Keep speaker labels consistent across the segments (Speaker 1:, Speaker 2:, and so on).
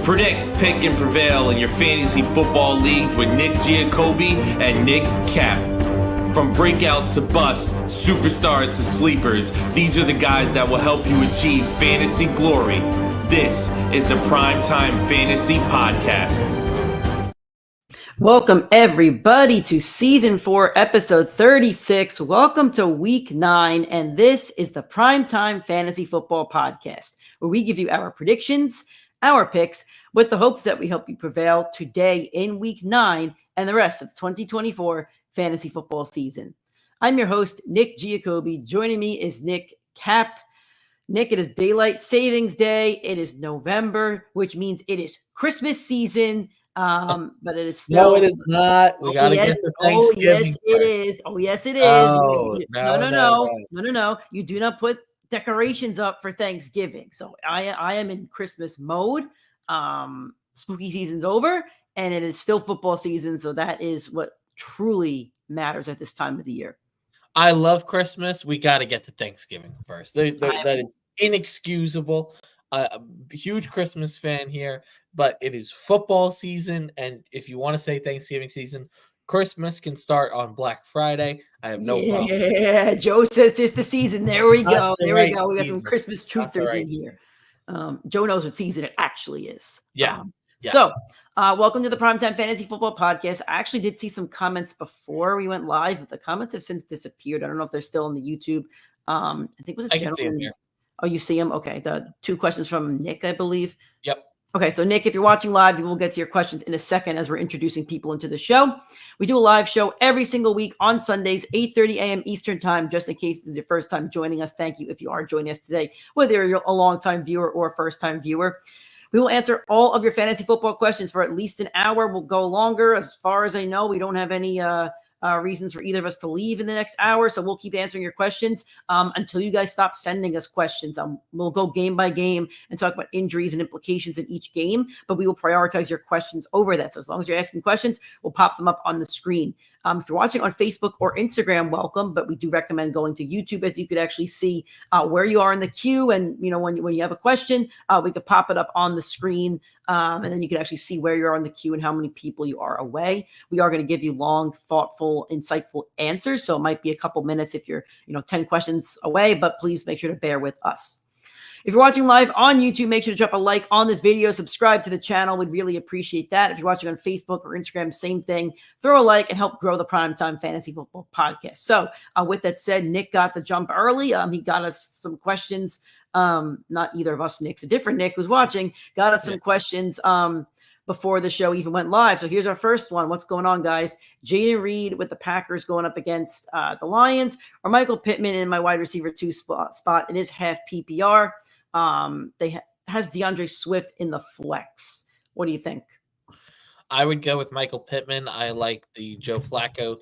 Speaker 1: Predict, pick, and prevail in your fantasy football leagues with Nick Giacobbe and Nick Cap. From breakouts to busts, superstars to sleepers, these are the guys that will help you achieve fantasy glory. This is the PrimeTime Fantasy Podcast.
Speaker 2: Welcome, everybody, to Season 4, Episode 36. Welcome to Week 9, and this is the PrimeTime Fantasy Football Podcast, where we give you our predictions, our picks, with the hopes that we help you prevail today in Week 9 and the rest of the 2024 fantasy football season. I'm your host, Nick Giacobbe. Joining me is Nick Cap. Nick, it is Daylight Savings Day. It is November, which means it is Christmas season. But it is still.
Speaker 3: No, it is not. We gotta get to Thanksgiving.
Speaker 2: Oh, yes, it is.
Speaker 3: Oh,
Speaker 2: No. You do not put decorations up for Thanksgiving. So I am in Christmas mode. Spooky season's over, and it is still football season. So that is what truly matters at this time of the year.
Speaker 3: I love Christmas. We got to get to Thanksgiving first. That is inexcusable. A huge Christmas fan here, but it is football season. And if you want to say Thanksgiving season, Christmas can start on Black Friday. I have no problem.
Speaker 2: Yeah, Joe says it's the season. There we go. We got some Christmas truthers in here. Joe knows what season it actually is.
Speaker 3: Yeah.
Speaker 2: So, welcome to the Primetime Fantasy Football Podcast. I actually did see some comments before we went live, but the comments have since disappeared. I don't know if they're still on the YouTube. I think it was a gentleman here. Oh, you see him? Okay. The two questions from Nick, I believe.
Speaker 3: Yep.
Speaker 2: Okay. So, Nick, if you're watching live, we will get to your questions in a second as we're introducing people into the show. We do a live show every single week on Sundays, 8:30 a.m. Eastern time. Just in case this is your first time joining us, thank you if you are joining us today, whether you're a long-time viewer or a first-time viewer. We will answer all of your fantasy football questions for at least an hour. We'll go longer. As far as I know, we don't have any reasons for either of us to leave in the next hour. So we'll keep answering your questions until you guys stop sending us questions. We'll go game by game and talk about injuries and implications in each game, but we will prioritize your questions over that. So as long as you're asking questions, we'll pop them up on the screen. If you're watching on Facebook or Instagram, welcome, but we do recommend going to YouTube as you could actually see where you are in the queue. And, when you have a question, we could pop it up on the screen and then you can actually see where you are in the queue and how many people you are away. We are going to give you long, thoughtful, insightful answers. So it might be a couple minutes if you're, 10 questions away, but please make sure to bear with us. If you're watching live on YouTube, make sure to drop a like on this video, subscribe to the channel. We'd really appreciate that. If you're watching on Facebook or Instagram, same thing. Throw a like and help grow the Primetime Fantasy Football Podcast. So with that said, Nick got the jump early. He got us some questions. Not either of us, Nick's a different Nick who's watching, got us some questions before the show even went live. So here's our first one. What's going on, guys? Jaden Reed with the Packers going up against the Lions, or Michael Pittman in my wide receiver 2 spot in his half PPR. Has DeAndre Swift in the flex. What do you think?
Speaker 3: I would go with Michael Pittman. I like the Joe Flacco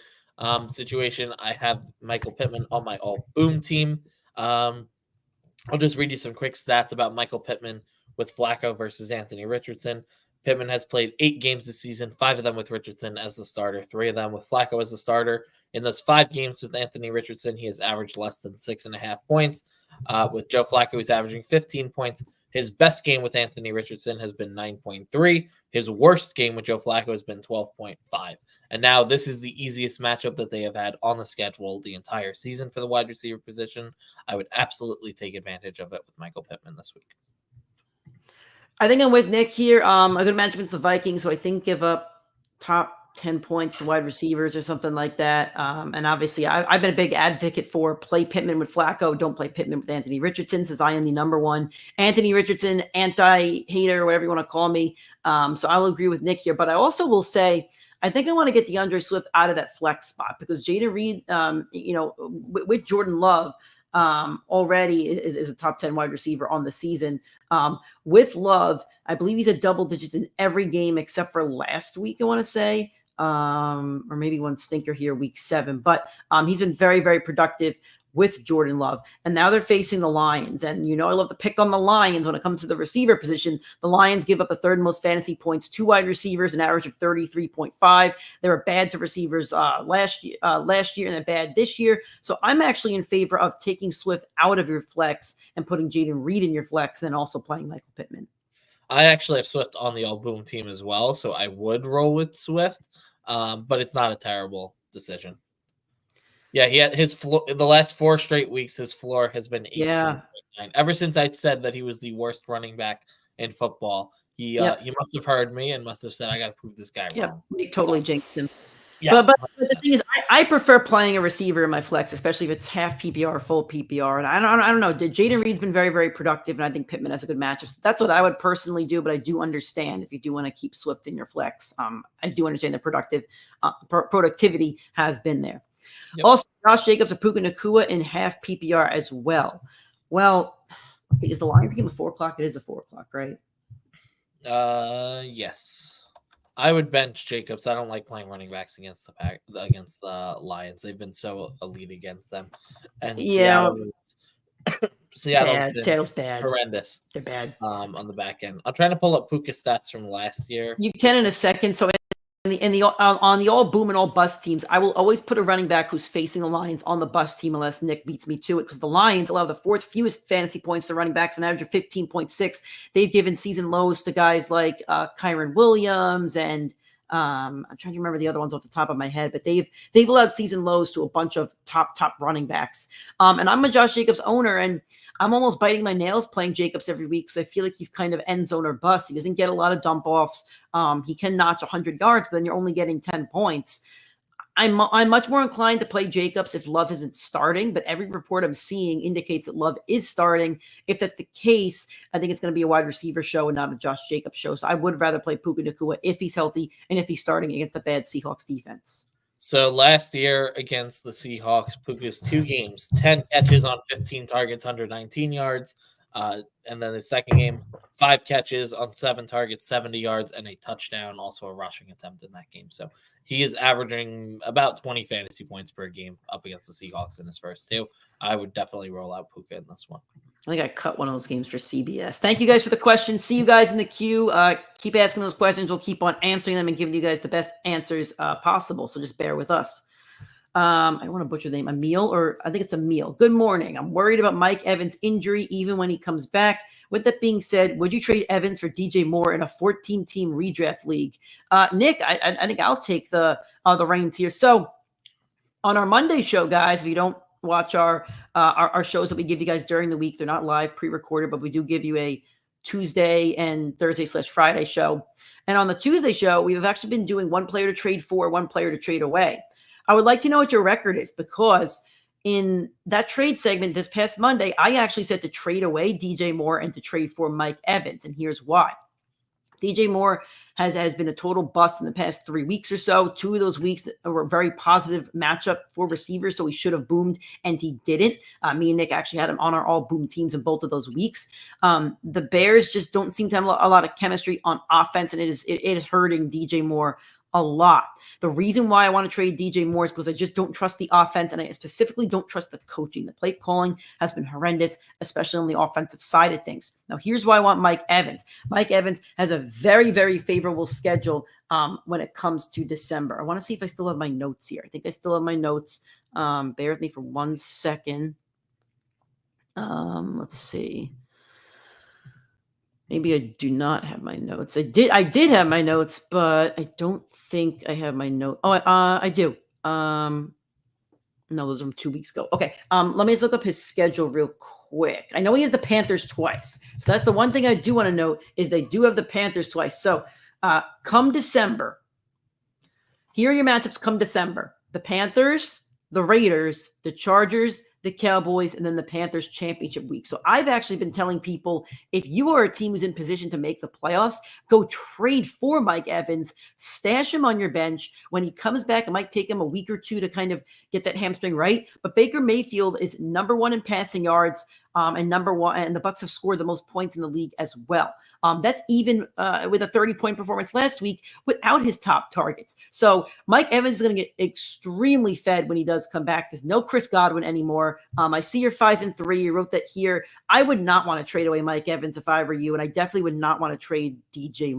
Speaker 3: situation. I have Michael Pittman on my all-boom team. I'll just read you some quick stats about Michael Pittman with Flacco versus Anthony Richardson. Pittman has played 8 games this season, 5 of them with Richardson as the starter, 3 of them with Flacco as the starter. In those 5 games with Anthony Richardson, he has averaged less than 6.5 points. With Joe Flacco, he's averaging 15 points. His best game with Anthony Richardson has been 9.3. His worst game with Joe Flacco has been 12.5. And now this is the easiest matchup that they have had on the schedule the entire season for the wide receiver position. I would absolutely take advantage of it with Michael Pittman this week.
Speaker 2: I think I'm with Nick here. A good matchup against the Vikings, so I think give up top 10 points to wide receivers or something like that. And obviously, I've been a big advocate for play Pittman with Flacco. Don't play Pittman with Anthony Richardson, since I am the number one Anthony Richardson anti-hater, whatever you want to call me. So I'll agree with Nick here. But I also will say, I think I want to get DeAndre Swift out of that flex spot because Jaden Reed, with Jordan Love, already is a top 10 wide receiver on the season. With Love, I believe he's at double digits in every game except for last week, I want to say, or maybe one stinker here, week 7. But he's been very, very productive with Jordan Love. And now they're facing the Lions. And, I love to pick on the Lions when it comes to the receiver position. The Lions give up the third most fantasy points to wide receivers, an average of 33.5. They were bad to receivers last year, and they're bad this year. So I'm actually in favor of taking Swift out of your flex and putting Jaden Reed in your flex, and then also playing Michael Pittman.
Speaker 3: I actually have Swift on the all boom team as well, so I would roll with Swift, but it's not a terrible decision. Yeah, he had his floor the last 4 straight weeks. His floor has been 18.9. Ever since I said that he was the worst running back in football, he must have heard me and must have said, "I got to prove this guy wrong."
Speaker 2: He totally jinxed him.
Speaker 3: Yeah,
Speaker 2: but the thing is, I prefer playing a receiver in my flex, especially if it's half PPR or full PPR. And I don't know. Jaden Reed's been very, very productive, and I think Pittman has a good matchup. So that's what I would personally do. But I do understand if you do want to keep Swift in your flex. I do understand the productivity has been there. Yep. Also, Josh Jacobs and Puka Nacua in half PPR as well. Well, let's see. Is the Lions game at 4:00? It is at 4:00, right?
Speaker 3: Yes. I would bench Jacobs. I don't like playing running backs against the Lions. They've been so elite against them. And Seattle's bad. Horrendous.
Speaker 2: They're bad.
Speaker 3: On the back end. I'm trying to pull up Puka stats from last year.
Speaker 2: You can in a second. So on the all boom and all bust teams, I will always put a running back who's facing the Lions on the bust team unless Nick beats me to it, because the Lions allow the 4th fewest fantasy points to running backs, an average of 15.6. They've given season lows to guys like Kyron Williams and I'm trying to remember the other ones off the top of my head, but they've allowed season lows to a bunch of top running backs. And I'm a Josh Jacobs owner, and I'm almost biting my nails playing Jacobs every week because I feel like he's kind of end zone or bust. He doesn't get a lot of dump offs. He can notch 100 yards, but then you're only getting 10 points. I'm much more inclined to play Jacobs if Love isn't starting, but every report I'm seeing indicates that Love is starting. If that's the case, I think it's going to be a wide receiver show and not a Josh Jacobs show. So I would rather play Puka Nacua if he's healthy and if he's starting against the bad Seahawks defense.
Speaker 3: So last year against the Seahawks, Puka's 2 games, 10 catches on 15 targets, 119 yards. And then the second game, 5 catches on 7 targets, 70 yards, and a touchdown, also a rushing attempt in that game. So he is averaging about 20 fantasy points per game up against the Seahawks in his first 2. I would definitely roll out Puka in this one.
Speaker 2: I think I cut one of those games for CBS. Thank you guys for the questions. See you guys in the queue. Keep asking those questions. We'll keep on answering them and giving you guys the best answers possible. So just bear with us. I don't want to butcher the name. I think it's Emil. Good morning. I'm worried about Mike Evans' injury even when he comes back. With that being said, would you trade Evans for DJ Moore in a 14-team redraft league? Nick, I think I'll take the reins here. So on our Monday show, guys, if you don't watch our shows that we give you guys during the week, they're not live, pre-recorded, but we do give you a Tuesday and Thursday/Friday show. And on the Tuesday show, we've actually been doing one player to trade for, one player to trade away. I would like to know what your record is, because in that trade segment this past Monday, I actually said to trade away DJ Moore and to trade for Mike Evans. And here's why. DJ Moore has been a total bust in the past 3 weeks or so. 2 of those weeks were a very positive matchup for receivers, so he should have boomed, and he didn't. Me and Nick actually had him on our all-boom teams in both of those weeks. The Bears just don't seem to have a lot of chemistry on offense, and it is hurting DJ Moore a lot. The reason why I want to trade DJ Moore is because I just don't trust the offense, and I specifically don't trust the coaching. The play calling has been horrendous, especially on the offensive side of things. Now, here's why I want Mike Evans. Mike Evans has a very, very favorable schedule when it comes to December. I want to see if I still have my notes here. I think I still have my notes. Bear with me for 1 second. Let's see. Maybe I do not have my notes. I did have my notes, but I don't think I have my note. Oh, I do. No, those are from 2 weeks ago. Okay. Let me just look up his schedule real quick. I know he has the Panthers twice. So that's the one thing I do want to note is they do have the Panthers twice. So come December, here are your matchups come December. The Panthers, the Raiders, the Chargers, the Cowboys, and then the Panthers championship week. So I've actually been telling people, if you are a team who's in position to make the playoffs, go trade for Mike Evans, stash him on your bench. When he comes back, it might take him a week or 2 to kind of get that hamstring right. But Baker Mayfield is number 1 in passing yards, and number 1, and the Bucs have scored the most points in the league as well. That's even with a 30-point performance last week without his top targets. So Mike Evans is going to get extremely fed when he does come back. There's no Chris Godwin anymore. I see you're 5-3. You wrote that here. I would not want to trade away Mike Evans if I were you, and I definitely would not want to trade DJ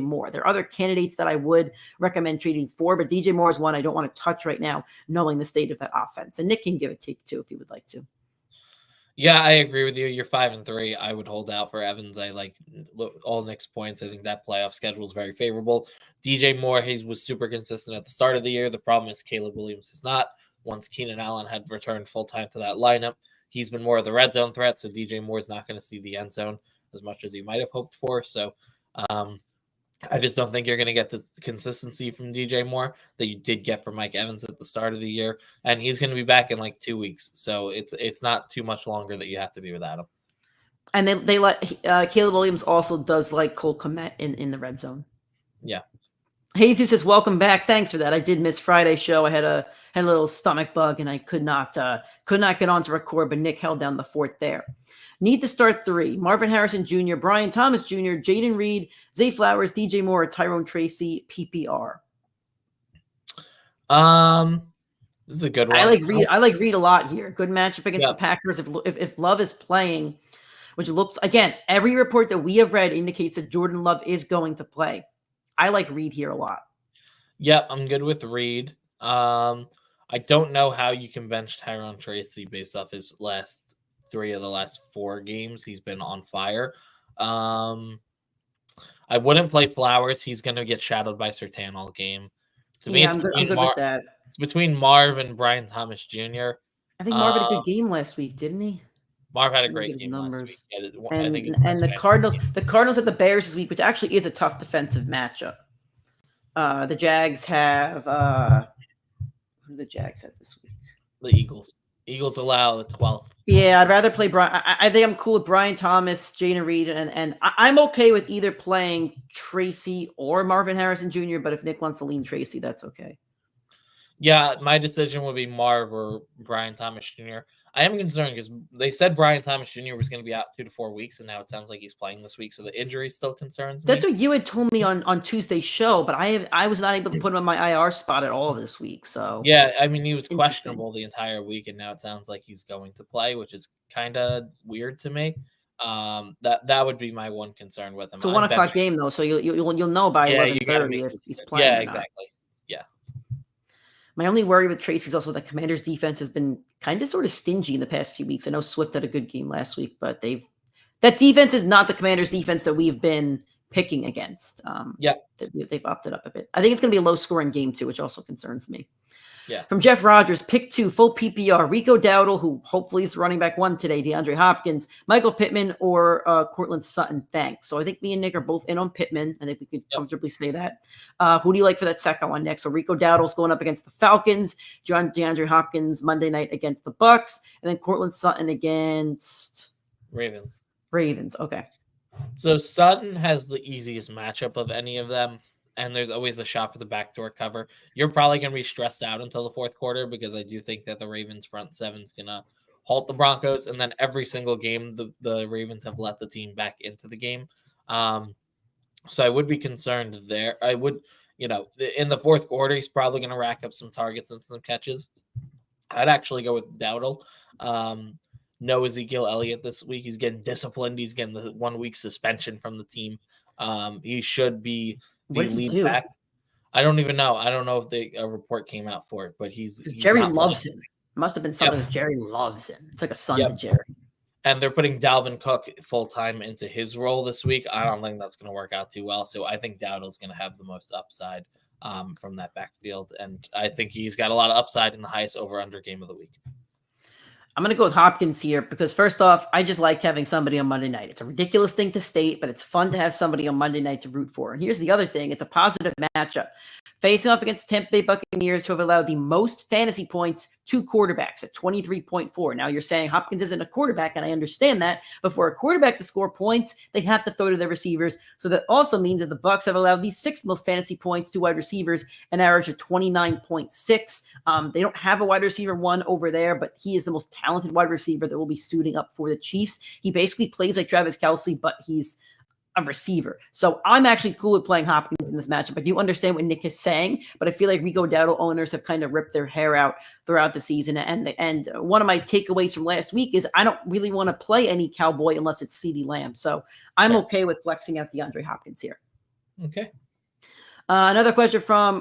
Speaker 2: Moore. There are other candidates that I would recommend trading for, but DJ Moore is one I don't want to touch right now, knowing the state of that offense. And Nick can give a take too if he would like to.
Speaker 3: Yeah, I agree with you. You're 5-3. I would hold out for Evans. I like all Nick's points. I think that playoff schedule is very favorable. DJ Moore, he was super consistent at the start of the year. The problem is Caleb Williams is not. Once Keenan Allen had returned full time to that lineup, he's been more of the red zone threat. So DJ Moore is not going to see the end zone as much as he might have hoped for. So I just don't think you're going to get the consistency from DJ Moore that you did get from Mike Evans at the start of the year, and he's going to be back in like 2 weeks, so it's not too much longer that you have to be without him.
Speaker 2: And they let Caleb Williams also does like Cole Kmet in the red zone.
Speaker 3: Yeah.
Speaker 2: Jesus says, "Welcome back. Thanks for that. I did miss Friday's show. I had a little stomach bug and I could not get on to record, but Nick held down the fort there. Need to start 3. Marvin Harrison Jr., Brian Thomas Jr., Jaden Reed, Zay Flowers, DJ Moore, Tyrone Tracy, PPR."
Speaker 3: This is a good one.
Speaker 2: I like Reed a lot here. Good matchup against the Packers. If Love is playing, which looks, again, every report that we have read indicates that Jordan Love is going to play. I like Reed here a lot.
Speaker 3: Yep, I'm good with Reed. I don't know how you can bench Tyrone Tracy based off his last 3 of the last 4 games. He's been on fire. I wouldn't play Flowers. He's going to get shadowed by Surtain all game. To me,
Speaker 2: I'm good with that.
Speaker 3: It's between Marv and Brian Thomas Jr.
Speaker 2: I think Marv had a good game last week, didn't he?
Speaker 3: Marv had a great game last week.
Speaker 2: And the Cardinals at the Bears this week, which actually is a tough defensive matchup. The Jags have who do the Jags have this week?
Speaker 3: The Eagles. Eagles allow the 12th.
Speaker 2: Yeah, I'd rather play Brian. I think I'm cool with Brian Thomas, Jaden Reed, and I'm okay with either playing Tracy or Marvin Harrison Jr., but if Nick wants to lean Tracy, that's okay.
Speaker 3: Yeah, my decision would be Marv or Brian Thomas Jr. I am concerned because they said Brian Thomas Jr. was going to be out 2 to 4 weeks, and now it sounds like he's playing this week, so the injury still concerns me.
Speaker 2: That's what you had told me on Tuesday's show, but I was not able to put him on my IR spot at all this week. So
Speaker 3: yeah, I mean, he was questionable the entire week, and now it sounds like he's going to play, which is kind of weird to me. That would be my one concern with him.
Speaker 2: It's a 1 o'clock game though, so you'll know by 11:30 if he's playing.
Speaker 3: Yeah, exactly. Yeah.
Speaker 2: My only worry with Tracy is also that Commanders' defense has been kind of sort of stingy in the past few weeks. I know Swift had a good game last week, but that defense is not the Commanders' defense that we've been picking against. They've upped it up a bit. I think it's going to be a low-scoring game too, which also concerns me.
Speaker 3: Yeah.
Speaker 2: From Jeff Rogers, pick 2, full PPR, Rico Dowdle, who hopefully is the running back 1 today, DeAndre Hopkins, Michael Pittman, or Cortland Sutton. Thanks. So I think me and Nick are both in on Pittman. I think we could comfortably say that. Who do you like for that second one next? So Rico Dowdle's going up against the Falcons, DeAndre Hopkins Monday night against the Bucks, and then Cortland Sutton against
Speaker 3: Ravens.
Speaker 2: Okay.
Speaker 3: So Sutton has the easiest matchup of any of them. And there's always a shot for the backdoor cover. You're probably going to be stressed out until the fourth quarter because I do think that the Ravens front 7 is going to halt the Broncos. And then every single game, the Ravens have let the team back into the game. So I would be concerned there. I would, in the fourth quarter, he's probably going to rack up some targets and some catches. I'd actually go with Dowdle. No Ezekiel Elliott this week. He's getting disciplined. He's getting the 1 week suspension from the team. He should be the lead back. I don't even know. I don't know if a report came out for it, but he's
Speaker 2: Jerry loves him. Must have been something that Jerry loves him. It's like a son to Jerry.
Speaker 3: And they're putting Dalvin Cook full time into his role this week. I don't think that's going to work out too well. So I think Dowdle's going to have the most upside from that backfield, and I think he's got a lot of upside in the highest over/under game of the week.
Speaker 2: I'm going to go with Hopkins here because, first off, I just like having somebody on Monday night. It's a ridiculous thing to state, but it's fun to have somebody on Monday night to root for. And here's the other thing. It's a positive matchup. Facing off against Tampa Bay Buccaneers, who have allowed the most fantasy points to quarterbacks at 23.4. Now, you're saying Hopkins isn't a quarterback, and I understand that. But for a quarterback to score points, they have to throw to their receivers. So that also means that the Bucs have allowed the 6th most fantasy points to wide receivers, an average of 29.6. They don't have a wide receiver 1 over there, but he is the most talented wide receiver that will be suiting up for the Chiefs. He basically plays like Travis Kelce, but he's a receiver. So I'm actually cool with playing Hopkins in this matchup. I do understand what Nick is saying, but I feel like Rico Dowdle owners have kind of ripped their hair out throughout the season. And one of my takeaways from last week is I don't really want to play any Cowboy unless it's CeeDee Lamb. So I'm okay with flexing out DeAndre Hopkins here.
Speaker 3: Okay.
Speaker 2: Another question from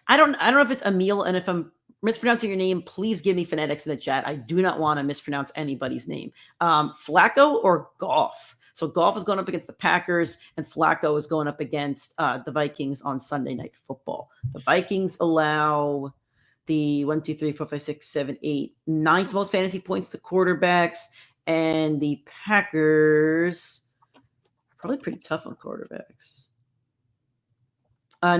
Speaker 2: I don't know if it's Emil and if I'm mispronouncing your name, please give me phonetics in the chat. I do not want to mispronounce anybody's name. Flacco or Goff? So Goff is going up against the Packers, and Flacco is going up against the Vikings on Sunday Night Football. The Vikings allow the 1, 2, 3, 4, 5, 6, 7, 8, ninth most fantasy points to quarterbacks, and the Packers are probably pretty tough on quarterbacks.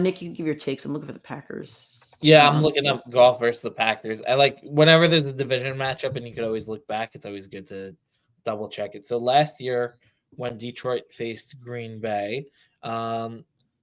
Speaker 2: Nick, you can give your takes. I'm looking for the Packers.
Speaker 3: Yeah, I'm looking up Goff versus the Packers. I like whenever there's a division matchup and you could always look back, it's always good to double check it. So last year when Detroit faced Green Bay,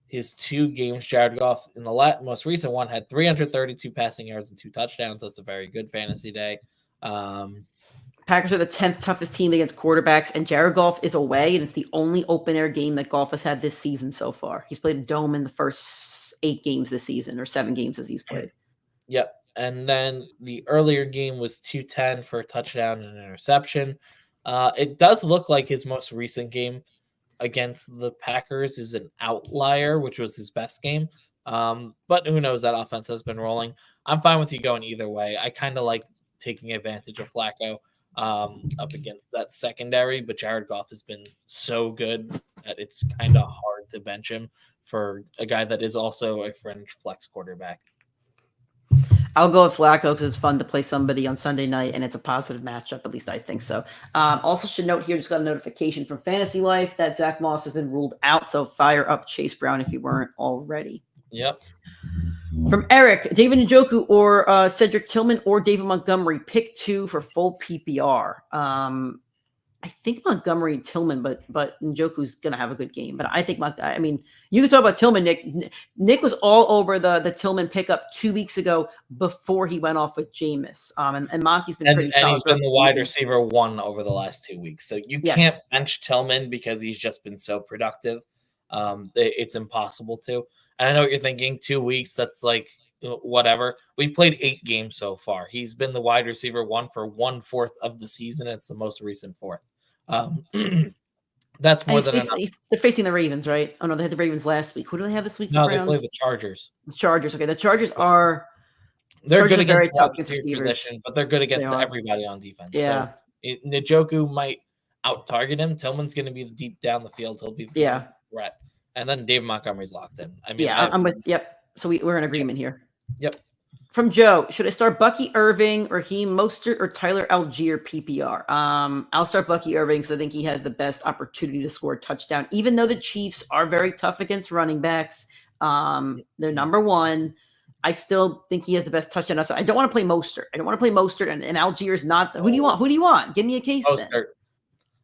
Speaker 3: his 2 games, Jared Goff in the most recent one had 332 passing yards and 2 touchdowns. That's a very good fantasy day.
Speaker 2: Packers are the 10th toughest team against quarterbacks, and Jared Goff is away, and it's the only open-air game that Goff has had this season so far. He's played a dome in the first 8 games this season, or 7 games as he's played.
Speaker 3: Yep. And then the earlier game was 210 for a touchdown and an interception. It does look like his most recent game against the Packers is an outlier, which was his best game. But who knows? That offense has been rolling. I'm fine with you going either way. I kind of like taking advantage of Flacco up against that secondary, but Jared Goff has been so good that it's kind of hard to bench him for a guy that is also a fringe flex quarterback.
Speaker 2: I'll go with Flacco because it's fun to play somebody on Sunday night, and it's a positive matchup. At least I think so. Also should note here, just got a notification from Fantasy Life that Zach Moss has been ruled out, so fire up Chase Brown if you weren't already.
Speaker 3: Yep.
Speaker 2: From Eric, David Njoku or Cedric Tillman or David Montgomery, pick 2 for full PPR. I think Montgomery and Tillman, but Njoku's going to have a good game. But I think you can talk about Tillman, Nick. Nick was all over the Tillman pickup 2 weeks ago before he went off with Jameis. And Monty's been pretty solid.
Speaker 3: And he's been the wide receiver 1 over the last 2 weeks. So you can't bench Tillman because he's just been so productive. It's impossible to. And I know what you're thinking, 2 weeks, that's like whatever. We've played 8 games so far. He's been the wide receiver 1 for 1/4 of the season. It's the most recent 4th. That's more than enough.
Speaker 2: They're facing the Ravens, right? Oh no, they had the Ravens last week. Who do they have this week?
Speaker 3: No, they play the Chargers.
Speaker 2: The Chargers. Okay, the Chargers are
Speaker 3: good against
Speaker 2: very tough
Speaker 3: position, but they're good against everybody on defense.
Speaker 2: Yeah,
Speaker 3: so Njoku might out target him. Tillman's going to be deep down the field. He'll be the threat, and then David Montgomery's locked in.
Speaker 2: I'm with. Yep. So we're in agreement here.
Speaker 3: Yep.
Speaker 2: From Joe, should I start Bucky Irving, Raheem Mostert, or Tyler Algier PPR? I'll start Bucky Irving because I think he has the best opportunity to score a touchdown. Even though the Chiefs are very tough against running backs, they're number 1. I still think he has the best touchdown. So I don't want to play Mostert. And Algier is not. Who do you want? Who do you want? Give me a case
Speaker 3: Mostert.
Speaker 2: Then.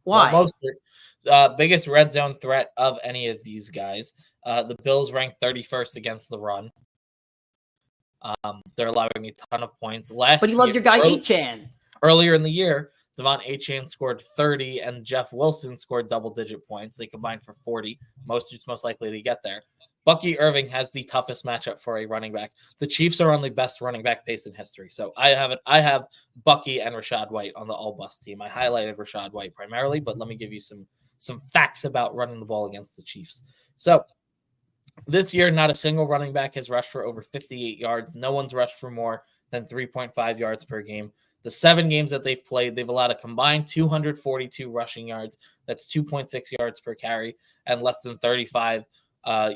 Speaker 2: Why?
Speaker 3: Well, Mostert, biggest red zone threat of any of these guys. The Bills ranked 31st against the run. They're allowing a ton of points.
Speaker 2: But you love your guy Achane.
Speaker 3: Earlier in the year, Devon Achane scored 30 and Jeff Wilson scored double-digit points. They combined for 40. Most likely to get there. Bucky Irving has the toughest matchup for a running back. The Chiefs are on the best running back pace in history. So I have Bucky and Rachaad White on the all-bust team. I highlighted Rachaad White primarily, but let me give you some facts about running the ball against the Chiefs. So this year, not a single running back has rushed for over 58 yards. No one's rushed for more than 3.5 yards per game. The 7 games that they've played, they've allowed a combined 242 rushing yards. That's 2.6 yards per carry and less than 35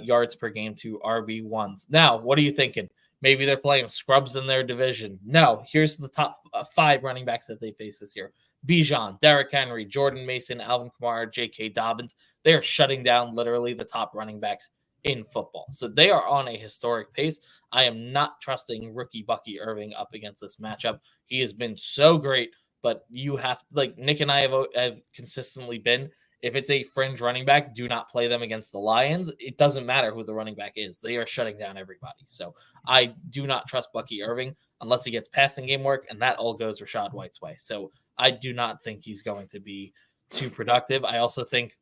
Speaker 3: yards per game to RB1s. Now, what are you thinking? Maybe they're playing scrubs in their division. No, here's the top 5 running backs that they face this year. Bijan, Derrick Henry, Jordan Mason, Alvin Kamara, J.K. Dobbins. They are shutting down literally the top running backs in football. So they are on a historic pace. I am not trusting rookie Bucky Irving up against this matchup. He has been so great, but you have, like Nick and I have consistently been, if it's a fringe running back, do not play them against the Lions. It doesn't matter who the running back is. They are shutting down everybody. So I do not trust Bucky Irving unless he gets passing game work, and that all goes Rachaad White's way. So I do not think he's going to be too productive. I also think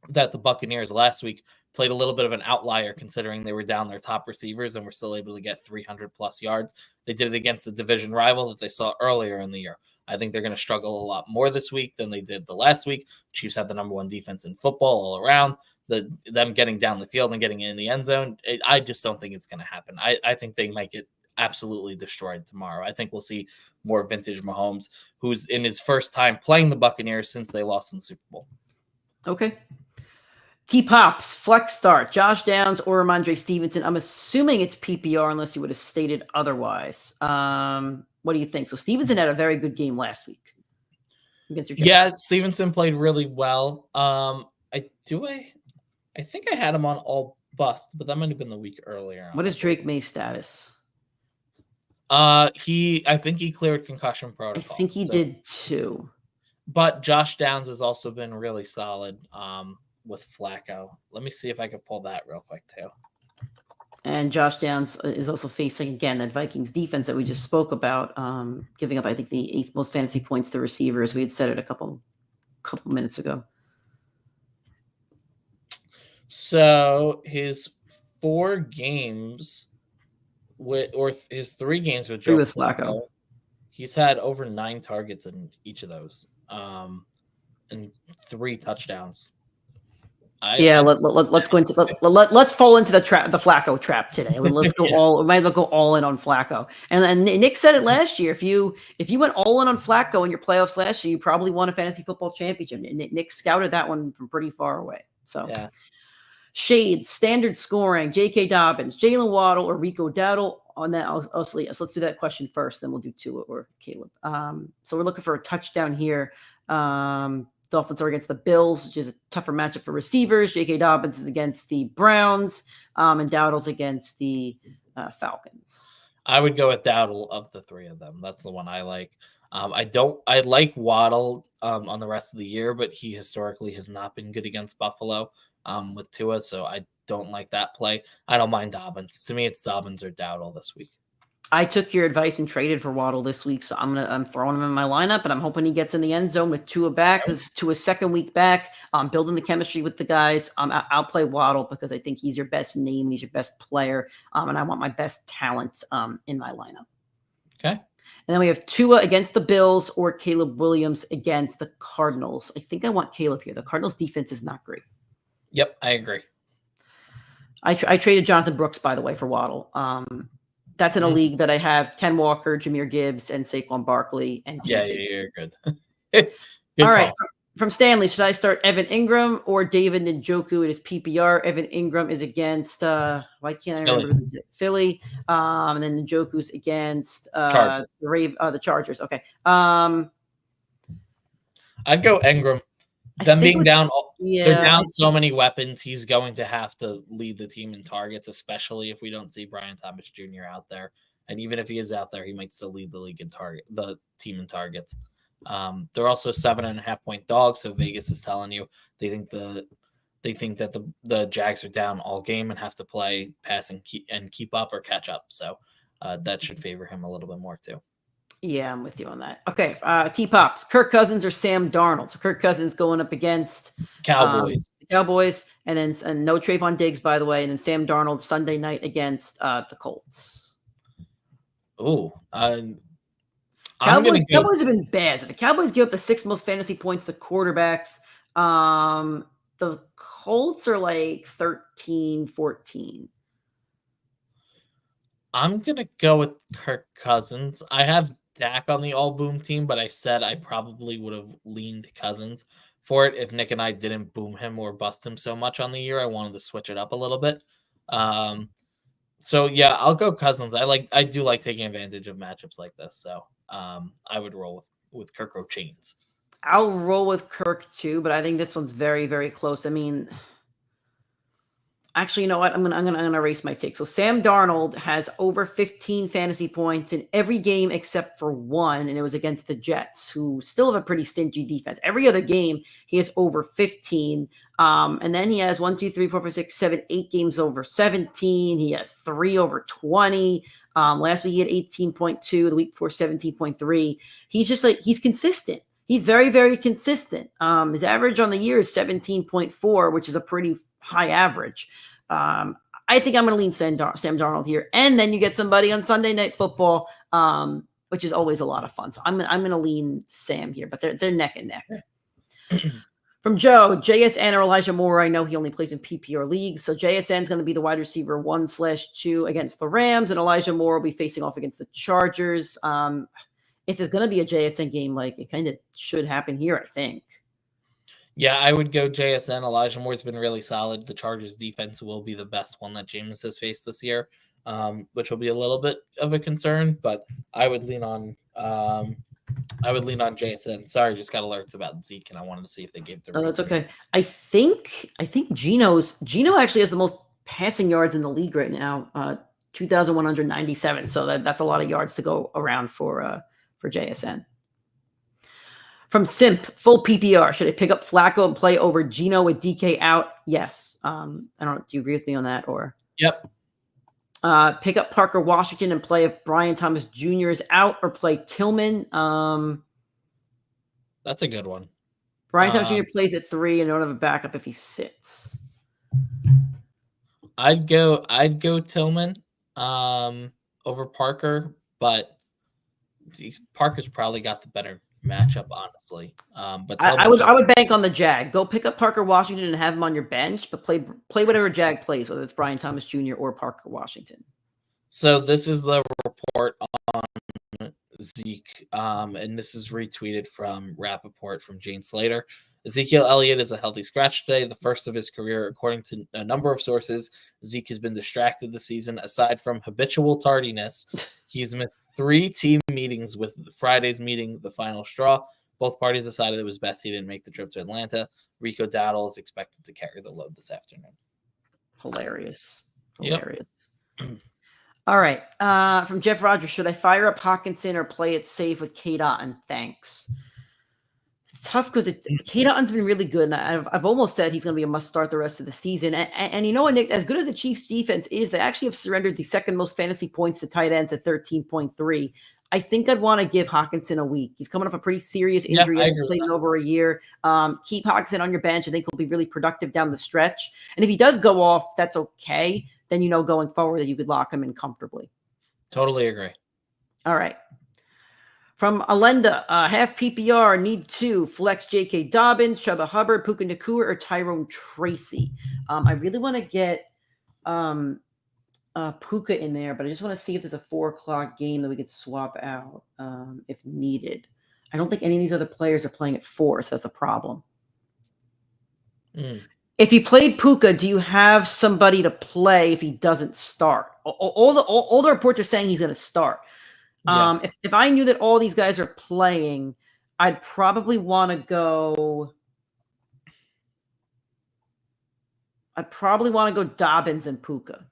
Speaker 3: that the Buccaneers last week played a little bit of an outlier considering they were down their top receivers and were still able to get 300 plus yards. They did it against the division rival that they saw earlier in the year. I think they're going to struggle a lot more this week than they did the last week. Chiefs have the number 1 defense in football all around. Them getting down the field and getting in the end zone, I just don't think it's going to happen. I think they might get absolutely destroyed tomorrow. I think we'll see more vintage Mahomes, who's in his first time playing the Buccaneers since they lost in the Super Bowl.
Speaker 2: Okay. T-Pops, flex start, Josh Downs or Ramondre Stevenson. I'm assuming it's PPR unless you would have stated otherwise. What do you think? So Stevenson had a very good game last week against your Jets.
Speaker 3: Yeah, Stevenson played really well. I think I had him on all bust, but that might have been the week earlier.
Speaker 2: What is Drake May's status?
Speaker 3: I think he cleared concussion protocol.
Speaker 2: I think he did too.
Speaker 3: But Josh Downs has also been really solid with Flacco. Let me see if I can pull that real quick too.
Speaker 2: And Josh Downs is also facing, again, that Vikings defense that we just spoke about, giving up, I think, the 8th most fantasy points to receivers. We had said it a couple minutes ago.
Speaker 3: So his 4 games his 3 games with Joe Flacco, he's had over 9 targets in each of those, and 3 touchdowns.
Speaker 2: Let's go into let's fall into the Flacco trap today. Let's go might as well go all in on Flacco. And Nick said it last year. If you went all in on Flacco in your playoffs last year, you probably won a fantasy football championship. Nick scouted that one from pretty far away. So
Speaker 3: yeah.
Speaker 2: Shades, standard scoring, J.K. Dobbins, Jalen Waddle, or Rico Dowdle. On that, so let's do that question first, then we'll do Tua or Caleb. So we're looking for a touchdown here. Dolphins are against the Bills, which is a tougher matchup for receivers. J.K. Dobbins is against the Browns, and Dowdle's against the Falcons.
Speaker 3: I would go with Dowdle of the 3 of them. That's the one I like. I like Waddle on the rest of the year, but he historically has not been good against Buffalo with Tua, so I don't like that play. I don't mind Dobbins. To me, it's Dobbins or Dowdle this week.
Speaker 2: I took your advice and traded for Waddle this week, so I'm throwing him in my lineup, and I'm hoping he gets in the end zone with Tua back. This is Tua's second week back. Building the chemistry with the guys. I'll play Waddle because I think he's your best name, he's your best player, and I want my best talent in my lineup.
Speaker 3: Okay.
Speaker 2: And then we have Tua against the Bills or Caleb Williams against the Cardinals. I think I want Caleb here. The Cardinals defense is not great.
Speaker 3: Yep, I agree.
Speaker 2: I traded Jonathan Brooks, by the way, for Waddle. That's in a league that I have Ken Walker, Jahmyr Gibbs, and Saquon Barkley. And
Speaker 3: you're good.
Speaker 2: All right. From Stanley, should I start Evan Ingram or David Njoku? It is PPR. Evan Ingram is against why can't I remember Philly? And then Njoku's against the Chargers. Okay.
Speaker 3: I'd go Ingram. Them being down, they're down so many weapons. He's going to have to lead the team in targets, especially if we don't see Brian Thomas Jr. out there. And even if he is out there, he might still lead the league in the team in targets. They're also 7.5-point dogs. So Vegas is telling you they think that the Jags are down all game and have to play pass and keep up or catch up. So that should favor him a little bit more too.
Speaker 2: Yeah, I'm with you on that. Okay, T-Pops, Kirk Cousins or Sam Darnold? So Kirk Cousins going up against
Speaker 3: Cowboys.
Speaker 2: And no Trayvon Diggs, by the way, and then Sam Darnold Sunday night against the Colts.
Speaker 3: Oh,
Speaker 2: Cowboys have been bad. So the Cowboys give up the 6th most fantasy points to quarterbacks. The Colts are like 13-14.
Speaker 3: I'm going to go with Kirk Cousins. I have Dak on the all-boom team, but I said I probably would have leaned Cousins for it if Nick and I didn't boom him or bust him so much on the year. I wanted to switch it up a little bit. So, yeah, I'll go Cousins. I do like taking advantage of matchups like this, so I would roll with Kirk or Chains.
Speaker 2: I'll roll with Kirk, too, but I think this one's very, very close. I mean... Actually, you know what? I'm gonna erase my take. So Sam Darnold has over 15 fantasy points in every game except for one, and it was against the Jets, who still have a pretty stingy defense. Every other game, he has over 15. And then he has 1, 2, 3, 4, 5, 6, 7, 8 games over 17. He has 3 over 20. Last week he had 18.2. The week before 17.3. He's just he's consistent. He's very, very consistent. His average on the year is 17.4, which is a pretty high average. I think I'm going to lean Sam Darnold here, and then you get somebody on Sunday Night Football, which is always a lot of fun. So I'm going to lean Sam here, but they're neck and neck. From Joe, JSN or Elijah Moore. I know he only plays in PPR leagues. So JSN is going to be the wide receiver 1/2 against the Rams, and Elijah Moore will be facing off against the Chargers. If there's going to be a JSN game, like it kind of should happen here, I think.
Speaker 3: Yeah, I would go JSN. Elijah Moore's been really solid. The Chargers defense will be the best one that James has faced this year, which will be a little bit of a concern, but I would lean on JSN. Sorry, just got alerts about Zeke, and I wanted to see if they gave the.
Speaker 2: Oh, that's okay. I think Gino actually has the most passing yards in the league right now, 2,197. So that's a lot of yards to go around for JSN. From Simp, full PPR. Should I pick up Flacco and play over Gino with DK out? Yes. I don't. Do you agree with me on that? Or
Speaker 3: Yep.
Speaker 2: Pick up Parker Washington and play if Brian Thomas Jr. is out, or play Tillman.
Speaker 3: That's a good one.
Speaker 2: Brian Thomas Jr. plays at 3 and don't have a backup if he sits.
Speaker 3: I'd go Tillman over Parker, but Parker's probably got the better matchup, honestly. But
Speaker 2: I would bank on the Jag. Go pick up Parker Washington and have him on your bench, but play whatever Jag plays, whether it's Brian Thomas Jr. or Parker Washington.
Speaker 3: So this is the report on Zeke, and this is retweeted from Rappaport from Jane Slater. Ezekiel Elliott is a healthy scratch today, the first of his career. According to a number of sources, Zeke has been distracted this season. Aside from habitual tardiness, he's missed 3 team meetings, with Friday's meeting the final straw. Both parties decided it was best he didn't make the trip to Atlanta. Rico Dowdle is expected to carry the load this afternoon.
Speaker 2: Hilarious.
Speaker 3: Yep.
Speaker 2: All right. From Jeff Rogers, should I fire up Hawkinson or play it safe with K-Dotton? Thanks. It's tough because K-Dotton's been really good, and I've almost said he's going to be a must-start the rest of the season. And you know what, Nick? As good as the Chiefs' defense is, they actually have surrendered the second most fantasy points to tight ends at 13.3. I think I'd want to give Hawkinson a week. He's coming off a pretty serious injury. He hasn't played in over a year. Keep Hawkinson on your bench. I think he'll be really productive down the stretch. And if he does go off, that's okay. Then you know going forward that you could lock him in comfortably.
Speaker 3: Totally agree.
Speaker 2: All right. From Alenda, half PPR, need 2. Flex J.K. Dobbins, Chuba Hubbard, Puka Nacua, or Tyrone Tracy. I really want to get Puka in there, but I just want to see if there's a 4:00 game that we could swap out if needed. I don't think any of these other players are playing at 4, so that's a problem. If you played Puka, do you have somebody to play if he doesn't start? All the reports are saying he's going to start. Yeah. If I knew that all these guys are playing, I'd probably want to go. I'd probably want to go Dobbins and Puka,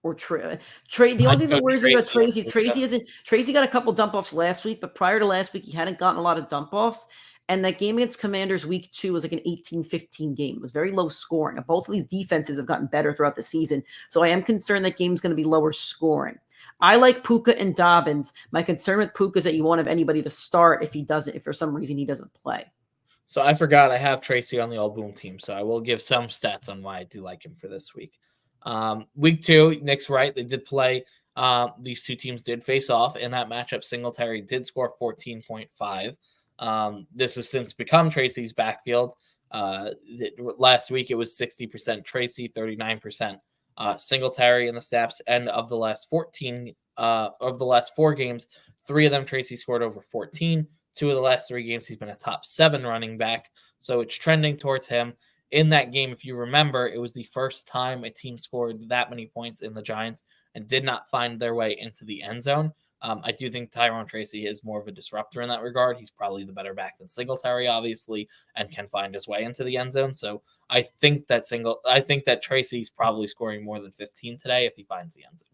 Speaker 2: or Trey. The only thing that worries me about Tracy got a couple dump offs last week, but prior to last week, he hadn't gotten a lot of dump offs. And that game against Commanders week 2 was like an 18-15 game. It was very low scoring. And both of these defenses have gotten better throughout the season. So I am concerned that game's going to be lower scoring. I like Puka and Dobbins. My concern with Puka is that you won't have anybody to start if for some reason he doesn't play.
Speaker 3: So I forgot I have Tracy on the All Boom team. So I will give some stats on why I do like him for this week. Week 2, Nick's right. They did play. These two teams did face off. In that matchup, Singletary did score 14.5. This has since become Tracy's backfield. Last week it was 60% Tracy, 39% Singletary in the snaps. And of the last 4 games, 3 of them Tracy scored over 14. 2 of the last 3 games he's been a top 7 running back. So it's trending towards him. In that game, if you remember, it was the first time a team scored that many points in the Giants and did not find their way into the end zone. I do think Tyrone Tracy is more of a disruptor in that regard. He's probably the better back than Singletary, obviously, and can find his way into the end zone. So I think that Tracy's probably scoring more than 15 today if he finds the end zone.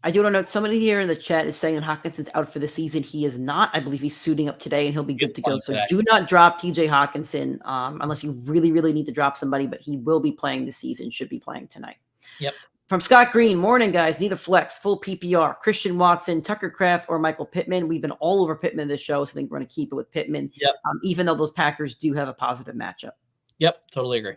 Speaker 2: I do want to note somebody here in the chat is saying that Hawkinson's out for the season. He is not. I believe he's suiting up today and he'll be good to go. So do not drop TJ Hawkinson unless you really, really need to drop somebody, but he will be playing this season, should be playing tonight.
Speaker 3: Yep.
Speaker 2: From Scott Green, morning, guys. Need a flex, full PPR. Christian Watson, Tucker Kraft, or Michael Pittman. We've been all over Pittman this show, so I think we're going to keep it with Pittman, even though those Packers do have a positive matchup.
Speaker 3: Yep, totally agree.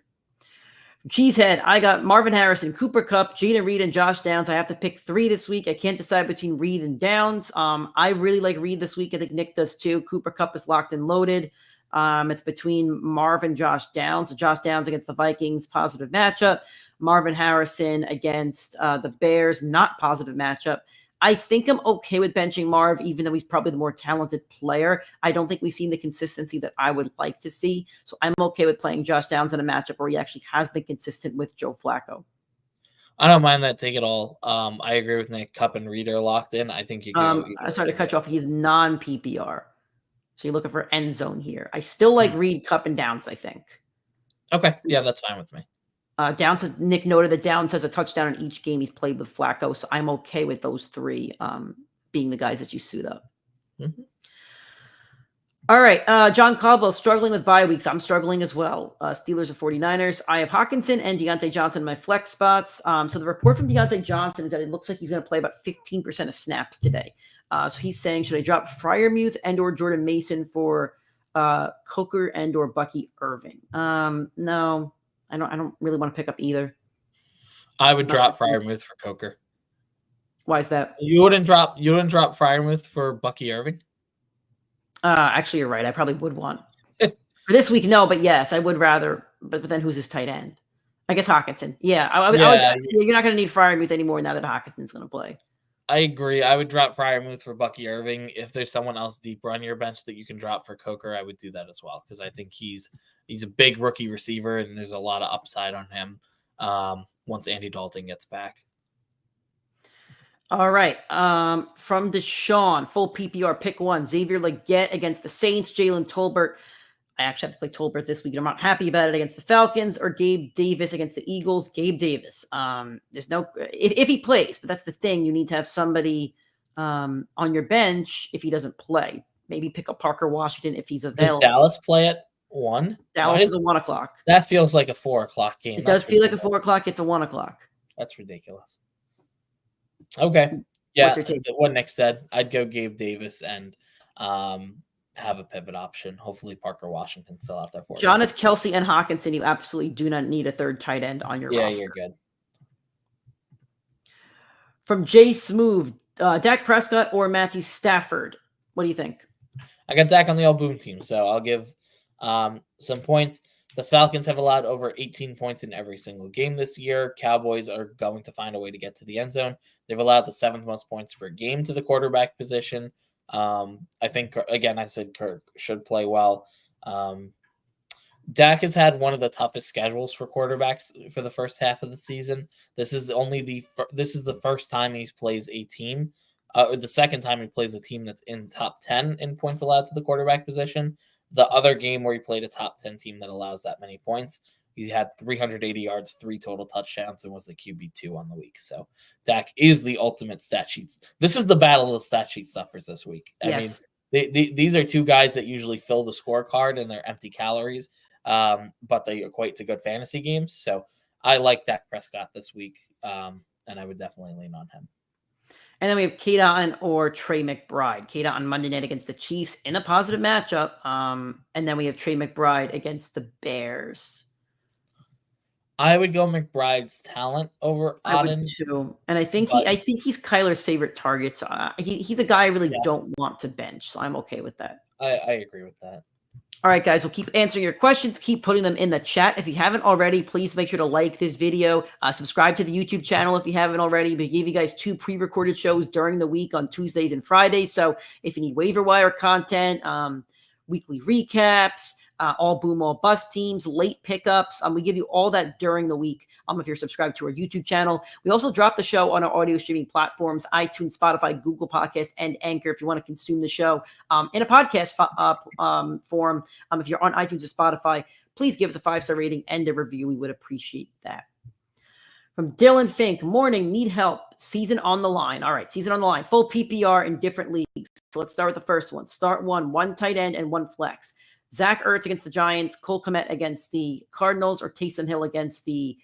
Speaker 2: Cheesehead, I got Marvin Harrison, Cooper Kupp, Gina Reed, and Josh Downs. I have to pick 3 this week. I can't decide between Reed and Downs. I really like Reed this week. I think Nick does too. Cooper Kupp is locked and loaded. It's between Marv and Josh Downs. So Josh Downs against the Vikings, positive matchup. Marvin Harrison against the Bears, not positive matchup. I think I'm okay with benching Marv, even though he's probably the more talented player. I don't think we've seen the consistency that I would like to see. So I'm okay with playing Josh Downs in a matchup where he actually has been consistent with Joe Flacco.
Speaker 3: I don't mind that take at all. I agree with Nick. Cup and Reed are locked in. I think you go.
Speaker 2: I started to cut you off. He's non-PPR. So you're looking for end zone here. I still like Reed, Cup, and Downs, I think.
Speaker 3: Okay. Yeah, that's fine with me.
Speaker 2: Downs, Nick noted that Downs has a touchdown in each game he's played with Flacco, so I'm okay with those three being the guys that you suit up.
Speaker 3: Mm-hmm.
Speaker 2: All right, John Caldwell struggling with bye weeks. I'm struggling as well. Steelers or 49ers. I have Hawkinson and Deontay Johnson in my flex spots. So the report from Deontay Johnson is that it looks like he's going to play about 15% of snaps today. So he's saying, should I drop Freiermuth and or Jordan Mason for Coker and or Bucky Irving? No. I don't really want to pick up either.
Speaker 3: I would drop Freiermuth for Coker.
Speaker 2: Why is that?
Speaker 3: You wouldn't drop Freiermuth for Bucky Irving?
Speaker 2: Actually, you're right. I probably would want for this week. No, but yes, I would rather. But then who's his tight end? I guess Hawkinson. Yeah, I would, you're not going to need Freiermuth anymore now that Hawkinson's going to play.
Speaker 3: I agree. I would drop Freiermuth for Bucky Irving. If there's someone else deeper on your bench that you can drop for Coker, I would do that as well because I think he's a big rookie receiver and there's a lot of upside on him once Andy Dalton gets back.
Speaker 2: All right. From Deshaun, full PPR, pick one. Xavier Legette against the Saints. Jalen Tolbert. I actually have to play Tolbert this week. I'm not happy about it against the Falcons. Or Gabe Davis against the Eagles. Gabe Davis. There's no if he plays, but that's the thing. You need to have somebody on your bench if he doesn't play. Maybe pick up Parker Washington if he's available.
Speaker 3: Does Dallas play at 1?
Speaker 2: Dallas is a 1 o'clock.
Speaker 3: That feels like a 4 o'clock game.
Speaker 2: It does feel like a 4 o'clock. It's a 1 o'clock.
Speaker 3: That's ridiculous. Okay. Yeah.
Speaker 2: What's your take?
Speaker 3: What Nick said, I'd go Gabe Davis and have a pivot option. Hopefully Parker Washington's still out there for
Speaker 2: John is Kelsey and Hawkinson. You absolutely do not need a third tight end on your roster.
Speaker 3: Yeah, you're good.
Speaker 2: From Jay Smooth, Dak Prescott or Matthew Stafford? What do you think?
Speaker 3: I got Dak on the all boom team, so I'll give some points. The Falcons have allowed over 18 points in every single game this year. Cowboys are going to find a way to get to the end zone. They've allowed the 7th most points per game to the quarterback position. I think, again, I said Kirk should play well. Dak has had one of the toughest schedules for quarterbacks for the first half of the season. This is the first time he plays a team, or the second time he plays a team that's in top 10 in points allowed to the quarterback position. The other game where he played a top 10 team that allows that many points, he had 380 yards, 3 total touchdowns, and was the QB2 on the week. So Dak is the ultimate stat sheets. This is the battle of the stat sheet stuffers this week.
Speaker 2: Yes.
Speaker 3: I mean, these are two guys that usually fill the scorecard and they're empty calories, but they equate to good fantasy games. So I like Dak Prescott this week, and I would definitely lean on him.
Speaker 2: And then we have Kate Otten or Trey McBride. Kate Otten Monday night against the Chiefs in a positive matchup. And then we have Trey McBride against the Bears.
Speaker 3: I would go McBride's talent over Otten.
Speaker 2: I would too. And I think he's Kyler's favorite target. So he's a guy I really don't want to bench. So I'm okay with that.
Speaker 3: I agree with that.
Speaker 2: All right, guys, we'll keep answering your questions. Keep putting them in the chat. If you haven't already, please make sure to like this video. Subscribe to the YouTube channel if you haven't already. We gave you guys 2 pre-recorded shows during the week on Tuesdays and Fridays. So if you need waiver wire content, weekly recaps, all boom, all bust teams, late pickups, we give you all that during the week if you're subscribed to our YouTube channel. We also drop the show on our audio streaming platforms, iTunes, Spotify, Google Podcasts, and Anchor if you want to consume the show in a podcast form. If you're on iTunes or Spotify, please give us a 5-star rating and a review. We would appreciate that. From Dylan Fink, morning, need help, season on the line. All right, season on the line, full PPR in different leagues. So let's start with the first one. Start one tight end and 1 flex. Zach Ertz against the Giants, Cole Kmet against the Cardinals, or Taysom Hill against the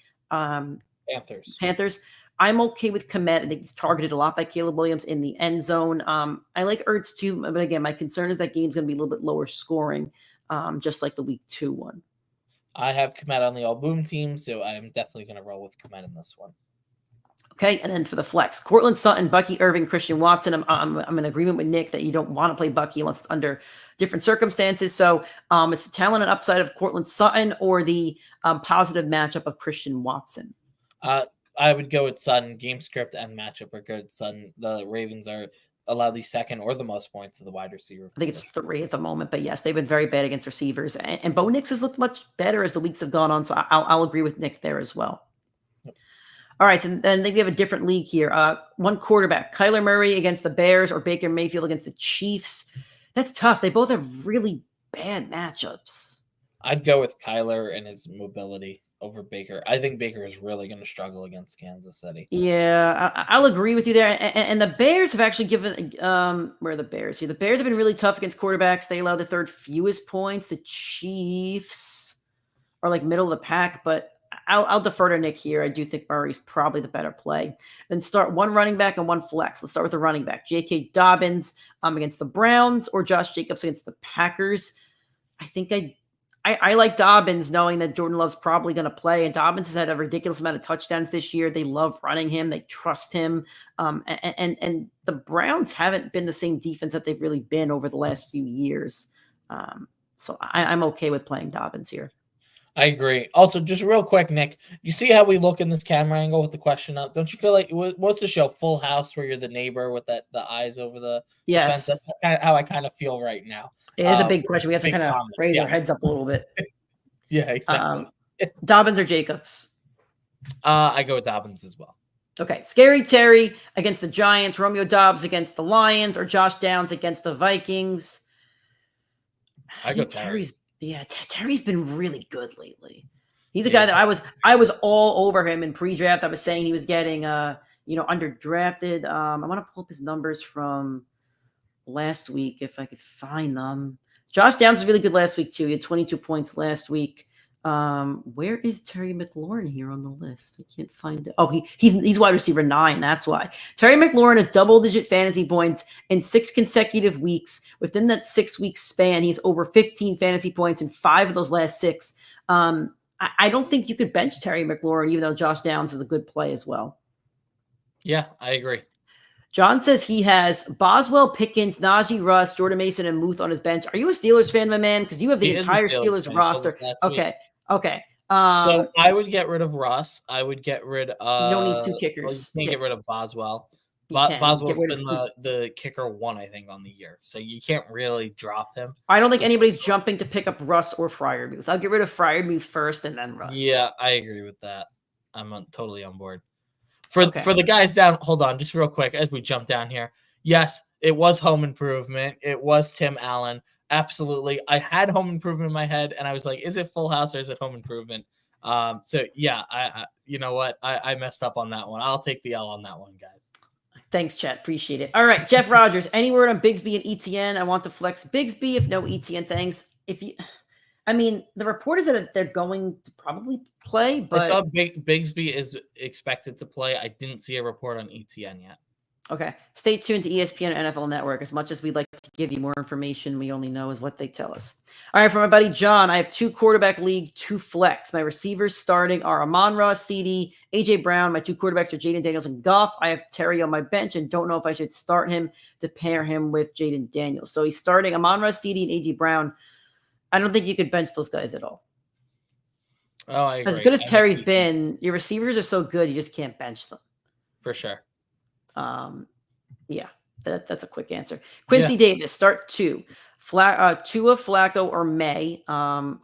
Speaker 2: Panthers. I'm okay with Kmet. I think he's targeted a lot by Caleb Williams in the end zone. I like Ertz too, but again, my concern is that game's going to be a little bit lower scoring, just like the week 2 one.
Speaker 3: I have Kmet on the all boom team, so I'm definitely going to roll with Kmet in this one.
Speaker 2: Okay, and then for the flex, Cortland Sutton, Bucky Irving, Christian Watson. I'm in agreement with Nick that you don't want to play Bucky unless it's under different circumstances. So it's the talent and upside of Cortland Sutton or the positive matchup of Christian Watson.
Speaker 3: I would go with Sutton. Game script and matchup are good. Sutton. The Ravens are allow the second or the most points to the wide receiver.
Speaker 2: I think it's 3 at the moment, but yes, they've been very bad against receivers. And Bo Nix has looked much better as the weeks have gone on. So I'll agree with Nick there as well. All right, so then we have a different league here. One quarterback, Kyler Murray against the Bears or Baker Mayfield against the Chiefs. That's tough. They both have really bad matchups.
Speaker 3: I'd go with Kyler and his mobility over Baker. I think Baker is really going to struggle against Kansas City.
Speaker 2: Yeah, I'll agree with you there. And the Bears have actually given where are the Bears here? The Bears have been really tough against quarterbacks. They allow the third fewest points. The Chiefs are like middle of the pack, but I'll defer to Nick here. I do think Murray's probably the better play. Then start one running back and one flex. Let's start with the running back. J.K. Dobbins against the Browns or Josh Jacobs against the Packers. I think I like Dobbins knowing that Jordan Love's probably going to play. And Dobbins has had a ridiculous amount of touchdowns this year. They love running him. They trust him. And the Browns haven't been the same defense that they've really been over the last few years. So I'm okay with playing Dobbins here.
Speaker 3: I agree. Also, just real quick, Nick, you see how we look in this camera angle with the question up? Don't you feel like what's the show Full House where you're the neighbor with the eyes over the fence? That's kind of how I kind of feel right now.
Speaker 2: It is a big question. We have to kind of raise our heads up a little bit.
Speaker 3: Yeah, exactly.
Speaker 2: Dobbins or Jacobs?
Speaker 3: I go with Dobbins as well.
Speaker 2: Okay. Scary Terry against the Giants, Romeo Dobbs against the Lions, or Josh Downs against the Vikings?
Speaker 3: I go Terry.
Speaker 2: Terry's been really good lately. He's a guy that I was all over him in pre-draft. I was saying he was getting underdrafted. I want to pull up his numbers from last week if I could find them. Josh Downs was really good last week too. He had 22 points last week. Where is Terry McLaurin here on the list? I can't find it. Oh, he's wide receiver 9. That's why. Terry McLaurin has double-digit fantasy points in 6 consecutive weeks. Within that 6-week span, he's over 15 fantasy points in 5 of those last 6. I don't think you could bench Terry McLaurin, even though Josh Downs is a good play as well.
Speaker 3: Yeah, I agree.
Speaker 2: John says he has Boswell, Pickens, Najee, Russ, Jordan Mason, and Muth on his bench. Are you a Steelers fan, my man? Because you have the entire Steelers roster. Okay.
Speaker 3: So I would get rid of Russ. I would get rid of.
Speaker 2: You don't need 2 kickers.
Speaker 3: You can't get rid of Boswell. Boswell's been the kicker 1, I think, on the year. So you can't really drop him.
Speaker 2: I don't think anybody's jumping to pick up Russ or Freiermuth. I'll get rid of Freiermuth first and then Russ.
Speaker 3: Yeah, I agree with that. I'm totally on board. For the guys down, hold on, just real quick as we jump down here. Yes, it was home improvement. It was Tim Allen. Absolutely. I had home improvement in my head, and I was like, is it Full House or is it home improvement? So, yeah, I you know what? I messed up on that one. I'll take the L on that one, guys.
Speaker 2: Thanks, chat. Appreciate it. All right, Jeff Rogers, any word on Bigsby and ETN? I want to flex Bigsby if no ETN. Thanks. The report is that they're going to probably play, but
Speaker 3: I saw Bigsby is expected to play. I didn't see a report on ETN yet.
Speaker 2: Okay. Stay tuned to ESPN and NFL Network. As much as we'd like to give you more information, we only know is what they tell us. All right, for my buddy John, I have 2 quarterback league, 2 flex. My receivers starting are Amon-Ra, CD, AJ Brown. My 2 quarterbacks are Jaden Daniels and Goff. I have Terry on my bench and don't know if I should start him to pair him with Jaden Daniels. So he's starting Amon-Ra, CD, and AJ Brown. I don't think you could bench those guys at all.
Speaker 3: Oh, I agree.
Speaker 2: As good as Terry's been, your receivers are so good, you just can't bench them.
Speaker 3: For sure.
Speaker 2: Yeah, that's a quick answer. Quincy Davis, start 2. Tua, Flacco, or May.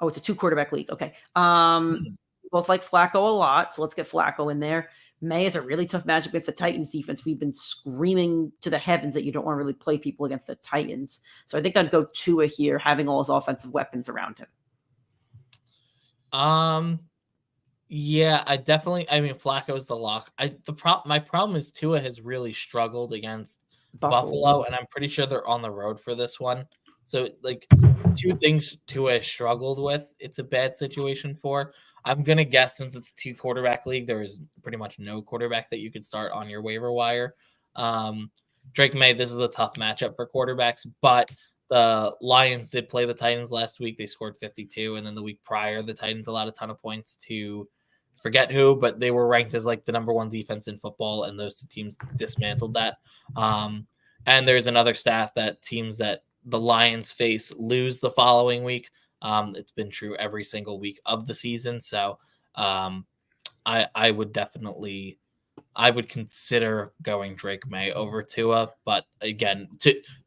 Speaker 2: It's a 2 quarterback league. Okay. Both like Flacco a lot, so let's get Flacco in there. May is a really tough matchup against the Titans defense. We've been screaming to the heavens that you don't want to really play people against the Titans. So I think I'd go Tua here, having all his offensive weapons around him.
Speaker 3: Yeah, Flacco's the lock. My problem is Tua has really struggled against Buffalo, and I'm pretty sure they're on the road for this one. So, 2 things Tua has struggled with, it's a bad situation for. I'm going to guess since it's a 2 quarterback league, there is pretty much no quarterback that you could start on your waiver wire. Drake May, this is a tough matchup for quarterbacks, but the Lions did play the Titans last week. They scored 52, and then the week prior, the Titans allowed a ton of points to forget who, but they were ranked as like the number 1 defense in football, and those 2 teams dismantled that. And there's another stat that teams that the Lions face lose the following week. It's been true every single week of the season. So I would consider going Drake May over Tua, but again,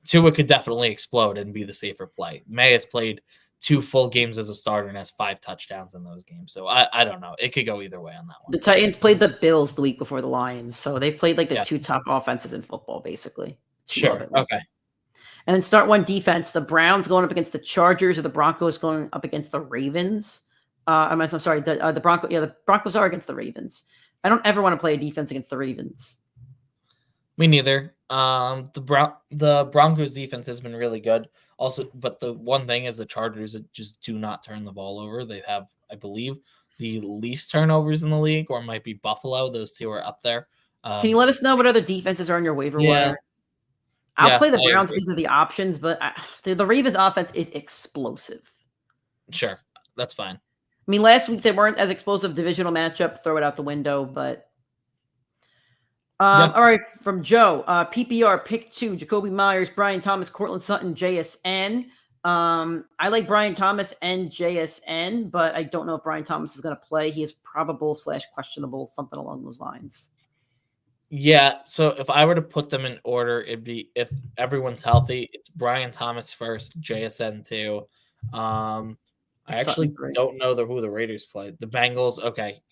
Speaker 3: Tua could definitely explode and be the safer play. May has played 2 full games as a starter and has 5 touchdowns in those games. So I don't know. It could go either way on that one.
Speaker 2: The Titans played the Bills the week before the Lions, so they played like the 2 top offenses in football, basically.
Speaker 3: Sure. Okay.
Speaker 2: And then start 1 defense. The Browns going up against the Chargers, or the Broncos going up against the Ravens. I'm sorry. The Broncos. Yeah, the Broncos are against the Ravens. I don't ever want to play a defense against the Ravens.
Speaker 3: Me neither. The Broncos defense has been really good. Also, but the one thing is the Chargers just do not turn the ball over. They have, I believe, the least turnovers in the league, or it might be Buffalo. Those 2 are up there.
Speaker 2: Can you let us know what other defenses are on your waiver wire? I'll play the Browns. These are the options, but the Ravens offense is explosive.
Speaker 3: Sure. That's fine.
Speaker 2: I mean, last week they weren't as explosive divisional matchup. Throw it out the window, but all right. From Joe, PPR pick 2: Jacoby Myers, Brian Thomas, Cortland Sutton, JSN. I like Brian Thomas and JSN, but I don't know if Brian Thomas is going to play. He is probable / questionable, something along those lines.
Speaker 3: Yeah, so if I were to put them in order, it'd be, if everyone's healthy, it's Brian Thomas first, JSN 2. I actually don't know who the Raiders play. The Bengals, okay.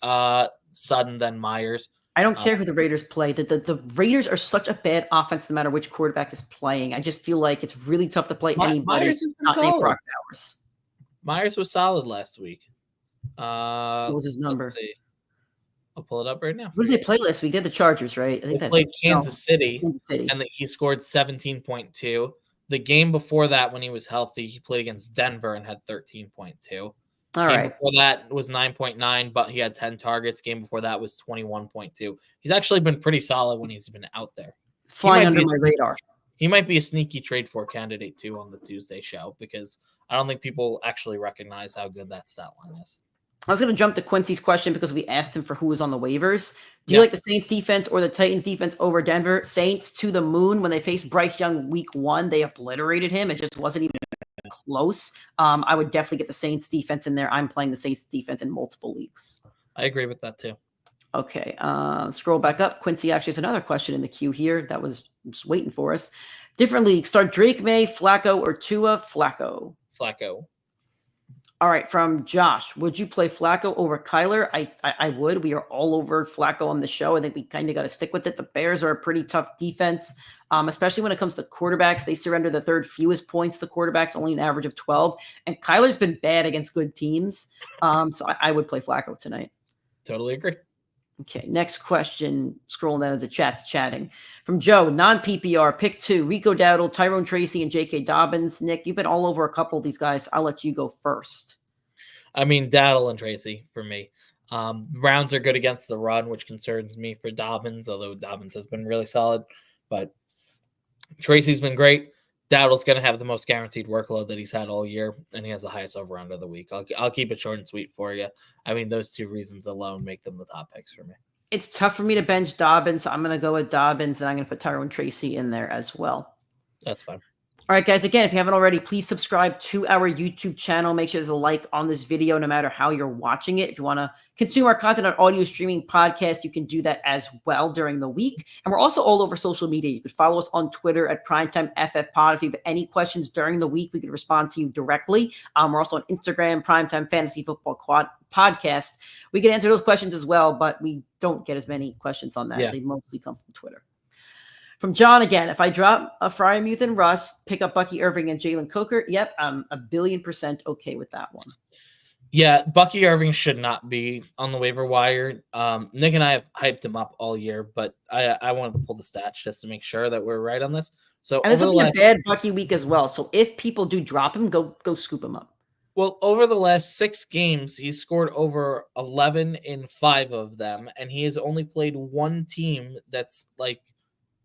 Speaker 3: Sutton, then Myers.
Speaker 2: I don't care who the Raiders play. The Raiders are such a bad offense no matter which quarterback is playing. I just feel like it's really tough to play anybody.
Speaker 3: Myers has been solid. Myers was solid last week.
Speaker 2: What was his number?
Speaker 3: Let's see. I'll pull it up right now.
Speaker 2: Who did they play last week? They had the Chargers, right? I think
Speaker 3: they played Kansas City, and he scored 17.2. The game before that, when he was healthy, he played against Denver and had 13.2.
Speaker 2: All right.
Speaker 3: Before that was 9.9, but he had 10 targets. Game before that was 21.2. He's actually been pretty solid when he's been out there.
Speaker 2: Flying under my radar.
Speaker 3: He might be a sneaky trade for candidate too on the Tuesday show, because I don't think people actually recognize how good that stat line is.
Speaker 2: I was going to jump to Quincy's question because we asked him for who was on the waivers. Do you like the Saints defense or the Titans defense over Denver? Saints to the moon. When they faced Bryce Young week 1, they obliterated him. It just wasn't even close. I would definitely get the Saints defense in there. I'm playing the Saints defense in multiple leagues.
Speaker 3: I agree with that too.
Speaker 2: Okay. Scroll back up. Quincy actually has another question in the queue here that was just waiting for us. Different leagues. Start Drake May, Flacco, or Tua? Flacco. All right, from Josh, would you play Flacco over Kyler? I would. We are all over Flacco on the show. I think we kind of got to stick with it. The Bears are a pretty tough defense, especially when it comes to quarterbacks. They surrender the 3rd fewest points to quarterbacks, only an average of 12. And Kyler's been bad against good teams. So I would play Flacco tonight.
Speaker 3: Totally agree.
Speaker 2: Okay, next question. Scrolling down as the chat's chatting. From Joe, non-PPR, pick 2, Rico Dowdle, Tyrone Tracy, and J.K. Dobbins. Nick, you've been all over a couple of these guys. I'll let you go first.
Speaker 3: I mean, Dowdle and Tracy for me. Browns are good against the run, which concerns me for Dobbins, although Dobbins has been really solid. But Tracy's been great. Dowdle's going to have the most guaranteed workload that he's had all year, and he has the highest over-under of the week. I'll keep it short and sweet for you. I mean, those 2 reasons alone make them the top picks for me.
Speaker 2: It's tough for me to bench Dobbins, so I'm going to go with Dobbins, and I'm going to put Tyrone Tracy in there as well.
Speaker 3: That's fine.
Speaker 2: All right, guys, again, if you haven't already, please subscribe to our YouTube channel. Make sure there's a like on this video no matter how you're watching it. If you want to consume our content on audio streaming podcast, you can do that as well during the week. And we're also all over social media. You could follow us on Twitter at PrimeTimeFFPod. If you have any questions during the week, we can respond to you directly. We're also on Instagram, Primetime Fantasy Football Podcast. We can answer those questions as well, but we don't get as many questions on that. Yeah. They mostly come from Twitter. From John again, if I drop a Freiermuth and Russ, pick up Bucky Irving and Jalen Coker, yep, I'm 1,000,000,000% okay with that one.
Speaker 3: Yeah, Bucky Irving should not be on the waiver wire. Nick and I have hyped him up all year, but I wanted to pull the stats just to make sure that we're right on this. So,
Speaker 2: and this will be a bad Bucky week as well. So if people do drop him, go scoop him up.
Speaker 3: Well, over the last 6 games, he's scored over 11 in 5 of them, and he has only played 1 team that's like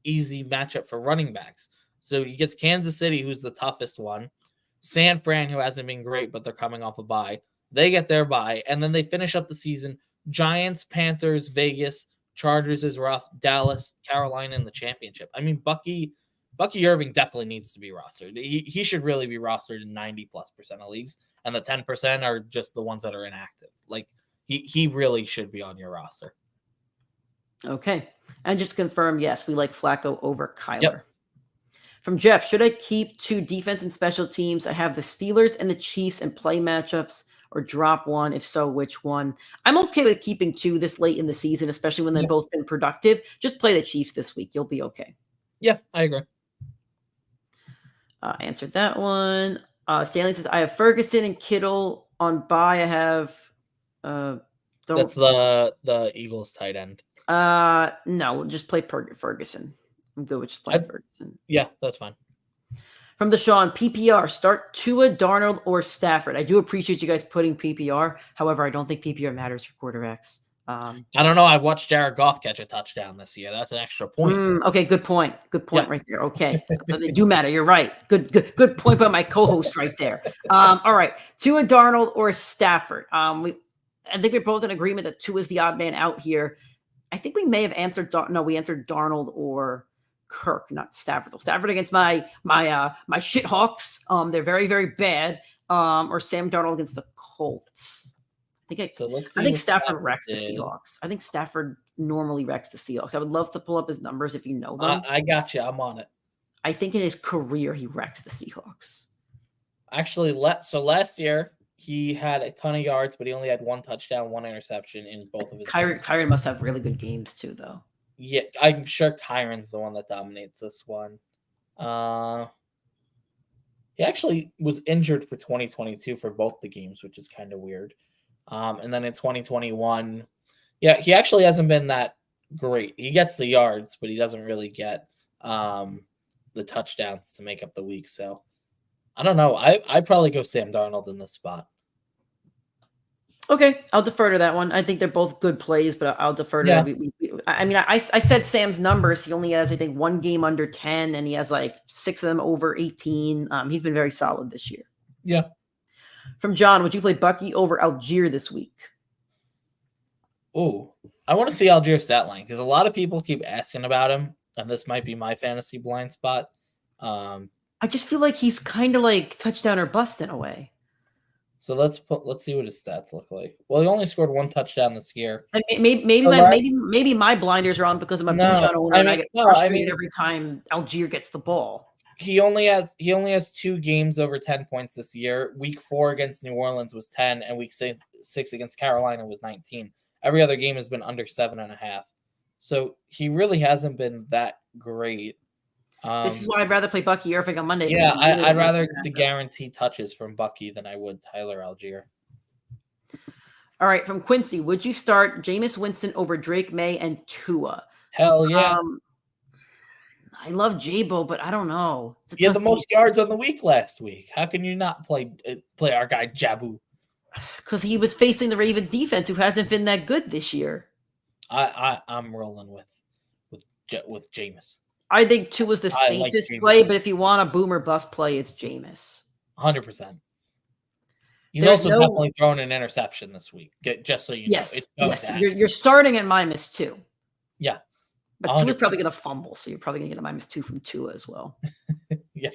Speaker 3: easy matchup for running backs. So he gets Kansas City, who's the toughest one. San Fran, who hasn't been great, but they're coming off a bye. They get their bye, and then they finish up the season Giants, Panthers, Vegas, Chargers is rough, Dallas, Carolina in the championship. I mean, Bucky Irving definitely needs to be rostered. He should really be rostered in 90+% of leagues, and the 10% are just the ones that are inactive. Like he really should be on your roster.
Speaker 2: Okay. And just to confirm, yes, we like Flacco over Kyler.
Speaker 3: Yep.
Speaker 2: From Jeff, should I keep 2 defense and special teams? I have the Steelers and the Chiefs and play matchups, or drop one. If so, which one? I'm okay with keeping 2 this late in the season, especially when they've both been productive. Just play the Chiefs this week. You'll be okay.
Speaker 3: Yeah, I agree.
Speaker 2: Answered that one. Stanley says, I have Ferguson and Kittle on bye. I have
Speaker 3: that's the Eagles tight end.
Speaker 2: No, just play Ferguson. I'm good with just playing Ferguson.
Speaker 3: Yeah, that's fine.
Speaker 2: From the Sean, PPR, start Tua, Darnold, or Stafford. I do appreciate you guys putting PPR. However, I don't think PPR matters for quarterbacks.
Speaker 3: I don't know. I've watched Jared Goff catch a touchdown this year. That's an extra point.
Speaker 2: Okay, good point. Good point right there. Okay, so they do matter. You're right. Good point by my co-host right there. All right, Tua, Darnold, or Stafford. I think we're both in agreement that Tua is the odd man out here. I think we may have answered. We answered Darnold or Kirk, not Stafford. So Stafford against my shit Hawks. They're very, very bad. Or Sam Darnold against the Colts. I think Stafford wrecks the Seahawks. I think Stafford normally wrecks the Seahawks. I would love to pull up his numbers if you know them.
Speaker 3: I got you. I'm on it.
Speaker 2: I think in his career he wrecks the Seahawks.
Speaker 3: Actually, so last year he had a ton of yards, but he only had 1 touchdown, 1 interception in both of his.
Speaker 2: Kyron must have really good games too, though.
Speaker 3: Yeah, I'm sure Kyron's the one that dominates this one. He actually was injured for 2022 for both the games, which is kind of weird. And then in 2021, he actually hasn't been that great. He gets the yards, but he doesn't really get the touchdowns to make up the week. So I don't know. I'd probably go Sam Darnold in this spot.
Speaker 2: Okay, I'll defer to that one. I think they're both good plays, but I'll defer to that. I mean, I said Sam's numbers. He only has, I think, 1 game under 10, and he has like 6 of them over 18. He's been very solid this year.
Speaker 3: Yeah.
Speaker 2: From John, would you play Bucky over Algier this week?
Speaker 3: Oh, I want to see Algier's stat line because a lot of people keep asking about him, and this might be my fantasy blind spot.
Speaker 2: I just feel like he's kind of like touchdown or bust in a way.
Speaker 3: So let's see what his stats look like. Well, he only scored 1 touchdown this year.
Speaker 2: And maybe my blinders are on because I'm a Bijan owner and I get frustrated every time Algier gets the ball.
Speaker 3: He only has 2 games over 10 points this year. Week 4 against New Orleans was 10, and week 6 against Carolina was 19. Every other game has been under 7.5. So he really hasn't been that great.
Speaker 2: This is why I'd rather play Bucky Irving on Monday.
Speaker 3: Yeah, I'd rather the guarantee touches from Bucky than I would Tyler Algier.
Speaker 2: All right, from Quincy, would you start Jameis Winston over Drake May and Tua?
Speaker 3: Hell yeah.
Speaker 2: I love J-Bo, but I don't know.
Speaker 3: He had the most yards on the week last week. How can you not play our guy Jabu?
Speaker 2: Because he was facing the Ravens defense, who hasn't been that good this year.
Speaker 3: I'm rolling with Jameis.
Speaker 2: I think Tua was the safest play, but if you want a boom or bust play, it's Jameis.
Speaker 3: 100%. He's also definitely thrown an interception this week, just so you know.
Speaker 2: Yes, you're starting at -2.
Speaker 3: Yeah.
Speaker 2: But 100%. Tua's probably going to fumble, so you're probably going to get a -2 from Tua as well.
Speaker 3: Yeah.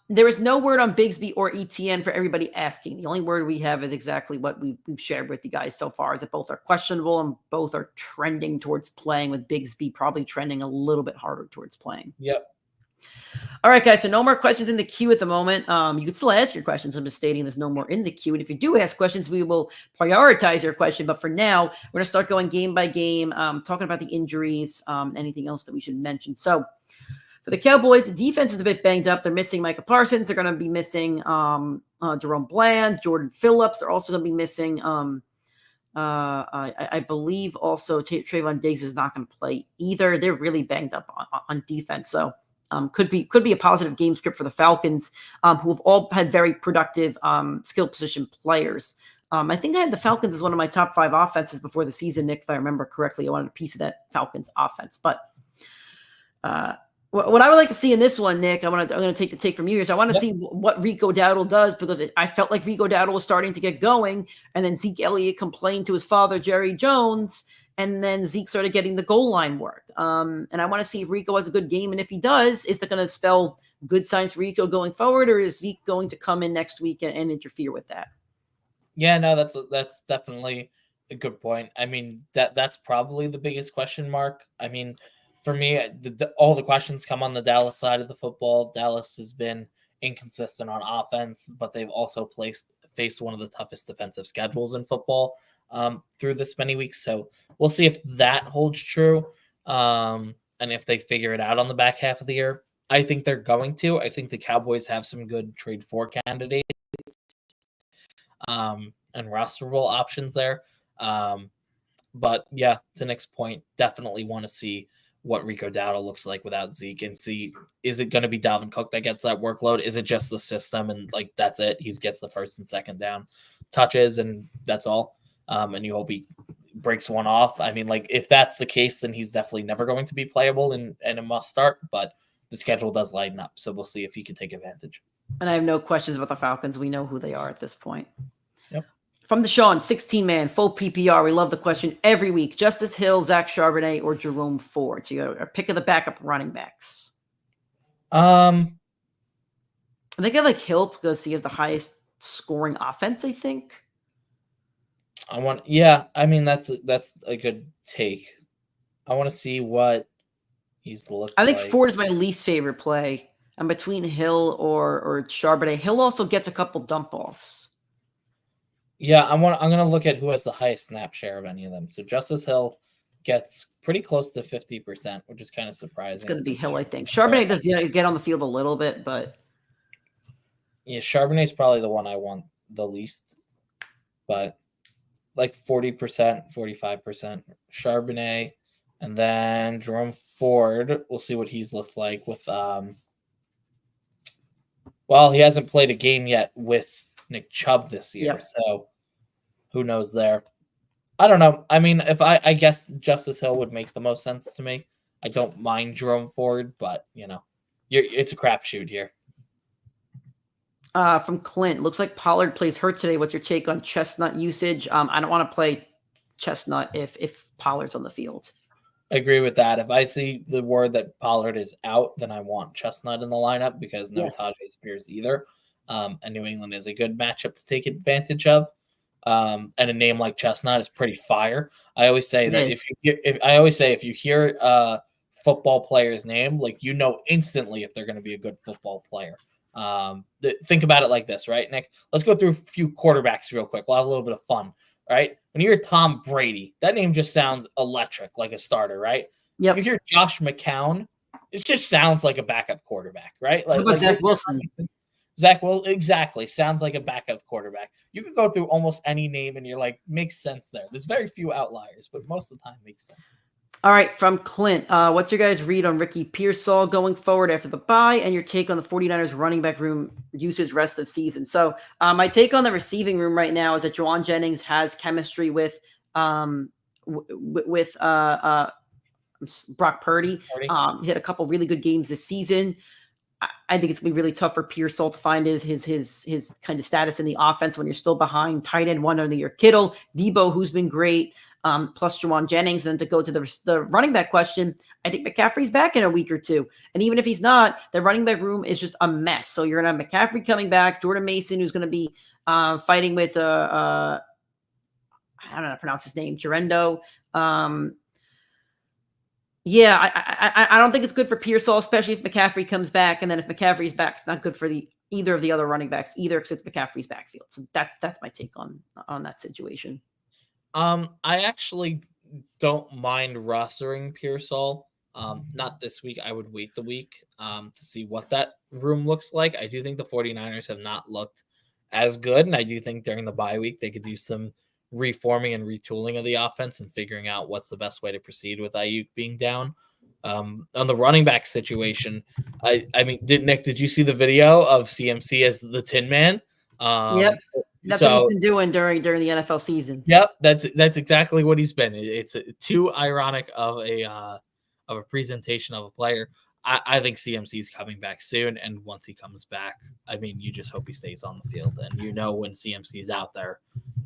Speaker 2: There is no word on Bigsby or ETN for everybody asking. The only word we have is exactly what we've shared with you guys so far, is that both are questionable and both are trending towards playing, with Bigsby probably trending a little bit harder towards playing.
Speaker 3: Yep.
Speaker 2: All right, guys, so no more questions in the queue at the moment. You can still ask your questions. I'm just stating there's no more in the queue. And if you do ask questions, we will prioritize your question. But for now, we're going to start going game by game, talking about the injuries, anything else that we should mention. So for the Cowboys, the defense is a bit banged up. They're missing Micah Parsons. They're going to be missing Jerome Bland, Jordan Phillips. They're also going to be missing, I believe also Trayvon Diggs is not going to play either. They're really banged up on defense. So could be a positive game script for the Falcons, who have all had very productive skill position players. I think I had the Falcons as one of my top 5 offenses before the season, Nick, if I remember correctly. I wanted a piece of that Falcons offense. But What I would like to see in this one, Nick, I'm going to take the take from you here. So I want to see what Rico Dowdle does, because I felt like Rico Dowdle was starting to get going, and then Zeke Elliott complained to his father, Jerry Jones, and then Zeke started getting the goal line work. And I want to see if Rico has a good game, and if he does, is that going to spell good signs for Rico going forward, or is Zeke going to come in next week and interfere with that?
Speaker 3: Yeah, no, that's definitely a good point. I mean, that's probably the biggest question mark. I mean, for me, all the questions come on the Dallas side of the football. Dallas has been inconsistent on offense, but they've also faced one of the toughest defensive schedules in football through this many weeks. So we'll see if that holds true, and if they figure it out on the back half of the year. I think they're going to. I think the Cowboys have some good trade for candidates and rosterable options there. But yeah, to Nick's point, definitely want to see what Rico Dowdle looks like without Zeke, and see, is it going to be Dalvin Cook that gets that workload? Is it just the system and like that's it? He gets the first and second down touches and that's all. And you hope he breaks one off. I mean, like if that's the case, then he's definitely never going to be playable and a must start, but the schedule does lighten up. So we'll see if he can take advantage.
Speaker 2: And I have no questions about the Falcons. We know who they are at this point.
Speaker 3: Yep.
Speaker 2: From the Sean, 16-man, full PPR. We love the question every week. Justice Hill, Zach Charbonnet, or Jerome Ford. So you got a pick of the backup running backs. I think I like Hill because he has the highest scoring offense, I think.
Speaker 3: I mean, that's a good take. I want to see what he's looked
Speaker 2: I think
Speaker 3: like.
Speaker 2: Ford is my least favorite play. I'm between Hill or Charbonnet. Hill also gets a couple dump offs.
Speaker 3: Yeah, I'm gonna look at who has the highest snap share of any of them. So Justice Hill gets pretty close to 50%, which is kind of surprising.
Speaker 2: It's gonna be Hill, I think. Charbonnet does get on the field a little bit, but
Speaker 3: yeah, Charbonnet is probably the one I want the least, but like 40%, 45% Charbonnet, and then Jerome Ford. We'll see what he's looked like with. Well, he hasn't played a game yet with Nick Chubb this year, so who knows there? I don't know. I mean, if I guess Justice Hill would make the most sense to me. I don't mind Jerome Ford, but it's a crapshoot here.
Speaker 2: From Clint, looks like Pollard plays hurt today. What's your take on Chestnut usage? I don't want to play Chestnut if Pollard's on the field.
Speaker 3: I agree with that. If I see the word that Pollard is out, then I want Chestnut in the lineup because no Tajay Spears either. And New England is a good matchup to take advantage of. And a name like Chestnut is pretty fire. I always say that if you hear a football player's name, like instantly if they're going to be a good football player. Think about it like this, right, Nick? Let's go through a few quarterbacks real quick. We'll have a little bit of fun, right? When you hear Tom Brady, that name just sounds electric, like a starter, right?
Speaker 2: Yep.
Speaker 3: You hear Josh McCown, it just sounds like a backup quarterback, right? Like
Speaker 2: Zach Wilson.
Speaker 3: Zach Wilson, exactly. Sounds like a backup quarterback. You could go through almost any name and you're like, makes sense there. There's very few outliers, but most of the time makes sense.
Speaker 2: All right, from Clint, what's your guys' read on Ricky Pearsall going forward after the bye, and your take on the 49ers running back room usage rest of season? So my take on the receiving room right now is that Juwan Jennings has chemistry with Brock Purdy. He had a couple really good games this season. I think it's going to be really tough for Pearsall to find his kind of status in the offense when you're still behind tight end one under your Kittle, Debo, who's been great, plus Juwan Jennings. And then to go to the running back question, I think McCaffrey's back in a week or two. And even if he's not, the running back room is just a mess. So you're going to have McCaffrey coming back, Jordan Mason, who's going to be fighting with, I don't know how to pronounce his name, Gerendo. I don't think it's good for Pearsall, especially if McCaffrey comes back. And then if McCaffrey's back, it's not good for either of the other running backs either, because it's McCaffrey's backfield. So that's my take on that situation.
Speaker 3: I actually don't mind rostering Pearsall. Not this week. I would wait the week to see what that room looks like. I do think the 49ers have not looked as good, and I do think during the bye week they could do some reforming and retooling of the offense and figuring out what's the best way to proceed with Ayuk being down. On the running back situation, I mean, did you see the video of CMC as the Tin Man?
Speaker 2: Yep. That's what he's been doing during the NFL season.
Speaker 3: Yep, that's exactly what he's been. It's too ironic of a presentation of a player. I think CMC's coming back soon, and once he comes back, I mean, you just hope he stays on the field. And when CMC's out there,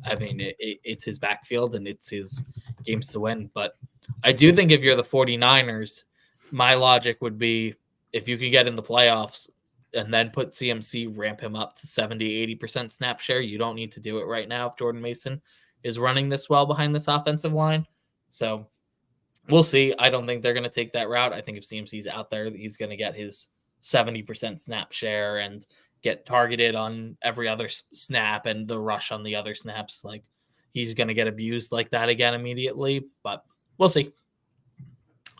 Speaker 3: I mean, it's his backfield and it's his games to win. But I do think if you're the 49ers, my logic would be if you can get in the playoffs and then put CMC, ramp him up to 70, 80% snap share. You don't need to do it right now if Jordan Mason is running this well behind this offensive line. So we'll see. I don't think they're going to take that route. I think if CMC's out there, he's going to get his 70% snap share and get targeted on every other snap and the rush on the other snaps. Like he's going to get abused like that again immediately, but we'll see.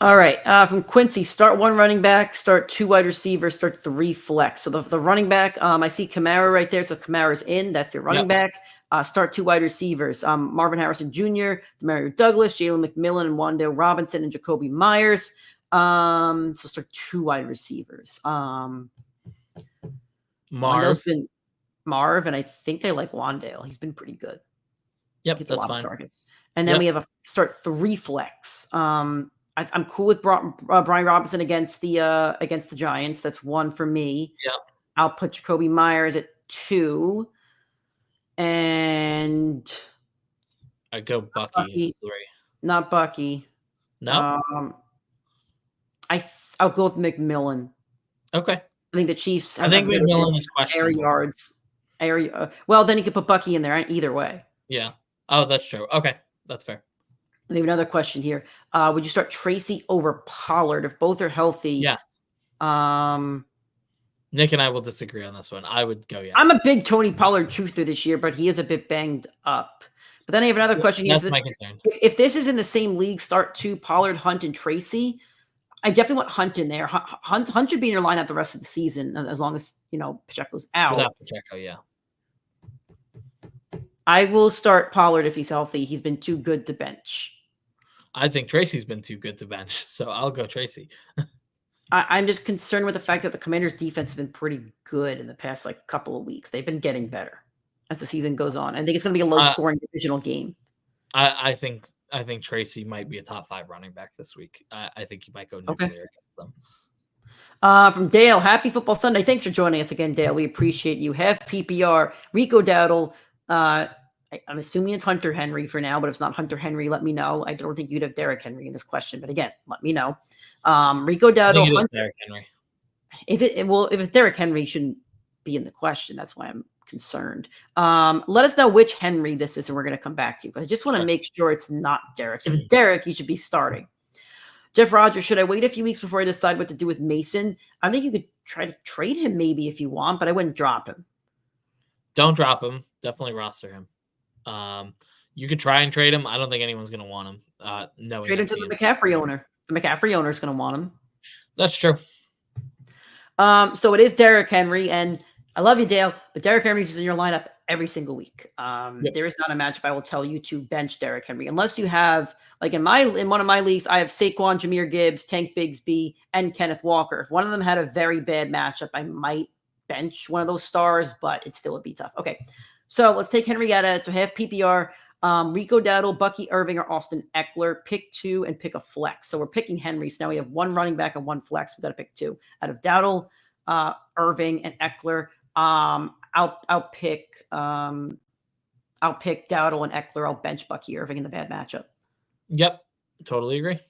Speaker 2: All right. From Quincy, start 1 running back, start 2 wide receivers, start 3 flex. So the running back, I see Kamara right there. So Kamara's in. That's your running back. Start 2 wide receivers. Marvin Harrison Jr., Demario Douglas, Jalen McMillan, and Wan'Dale Robinson, and Jacoby Myers. So start 2 wide receivers.
Speaker 3: Marv,
Speaker 2: and I think I like Wan'Dale. He's been pretty good.
Speaker 3: Yep,
Speaker 2: Gets
Speaker 3: that's
Speaker 2: a lot
Speaker 3: fine.
Speaker 2: of targets. And then we have a start 3 flex. I'm cool with Brian Robinson against the Giants. That's 1 for me.
Speaker 3: Yeah.
Speaker 2: I'll put Jacoby Myers at 2. And
Speaker 3: I go Bucky as 3.
Speaker 2: Not Bucky.
Speaker 3: No.
Speaker 2: I'll go with McMillan.
Speaker 3: Okay.
Speaker 2: I think the Chiefs.
Speaker 3: I think McMillan is questionable.
Speaker 2: Air yards. Well, then you could put Bucky in there either way.
Speaker 3: Yeah. Oh, that's true. Okay, that's fair.
Speaker 2: We have another question here. Would you start Tracy over Pollard if both are healthy?
Speaker 3: Yes. Nick and I will disagree on this one. I would go yes.
Speaker 2: I'm a big Tony Pollard truther this year, but he is a bit banged up. But then I have another question.
Speaker 3: That's my concern.
Speaker 2: If this is in the same league, start 2 Pollard, Hunt, and Tracy. I definitely want Hunt in there. Hunt should be in your lineup the rest of the season as long as Pacheco's out.
Speaker 3: Without Pacheco, yeah.
Speaker 2: I will start Pollard if he's healthy. He's been too good to bench.
Speaker 3: I think Tracy's been too good to bench, so I'll go Tracy.
Speaker 2: I'm just concerned with the fact that the Commanders' defense has been pretty good in the past couple of weeks. They've been getting better as the season goes on. I think it's going to be a low-scoring divisional game.
Speaker 3: I think Tracy might be a top 5 running back this week. I think he might go nuclear against them.
Speaker 2: From Dale, happy Football Sunday. Thanks for joining us again, Dale. We appreciate you. Have PPR, Rico Dowdle. I'm assuming it's Hunter Henry for now, but if it's not Hunter Henry, let me know. I don't think you'd have Derrick Henry in this question, but again, let me know. Rico Dowdle.
Speaker 3: Derrick Henry.
Speaker 2: Is it? Well, if it's Derrick Henry, he shouldn't be in the question. That's why I'm concerned. Let us know which Henry this is, and we're going to come back to you. But I just want to make sure it's not Derrick. If it's Derrick, he should be starting. Jeff Rogers, should I wait a few weeks before I decide what to do with Mason? I think you could try to trade him maybe if you want, but I wouldn't drop him.
Speaker 3: Don't drop him. Definitely roster him. You could try and trade him. I don't think anyone's going to want him.
Speaker 2: Trade him to the McCaffrey owner. The McCaffrey owner is going to want him.
Speaker 3: That's true.
Speaker 2: So it is Derrick Henry, and I love you, Dale, but Derrick Henry's in your lineup every single week. There is not a matchup I will tell you to bench Derrick Henry unless you have, like in one of my leagues, I have Saquon, Jahmyr Gibbs, Tank Bigsby, and Kenneth Walker. If one of them had a very bad matchup, I might bench one of those stars, but it still would be tough. Okay, so let's take Henry out of it. So have PPR, Rico Dowdle, Bucky Irving, or Austin Eckler. Pick 2 and pick a flex. So we're picking Henry. So now we have 1 running back and 1 flex. We've got to pick 2 out of Dowdle, Irving, and Eckler. I'll pick Dowdle and Eckler. I'll bench Bucky Irving in the bad matchup.
Speaker 3: Yep, totally agree.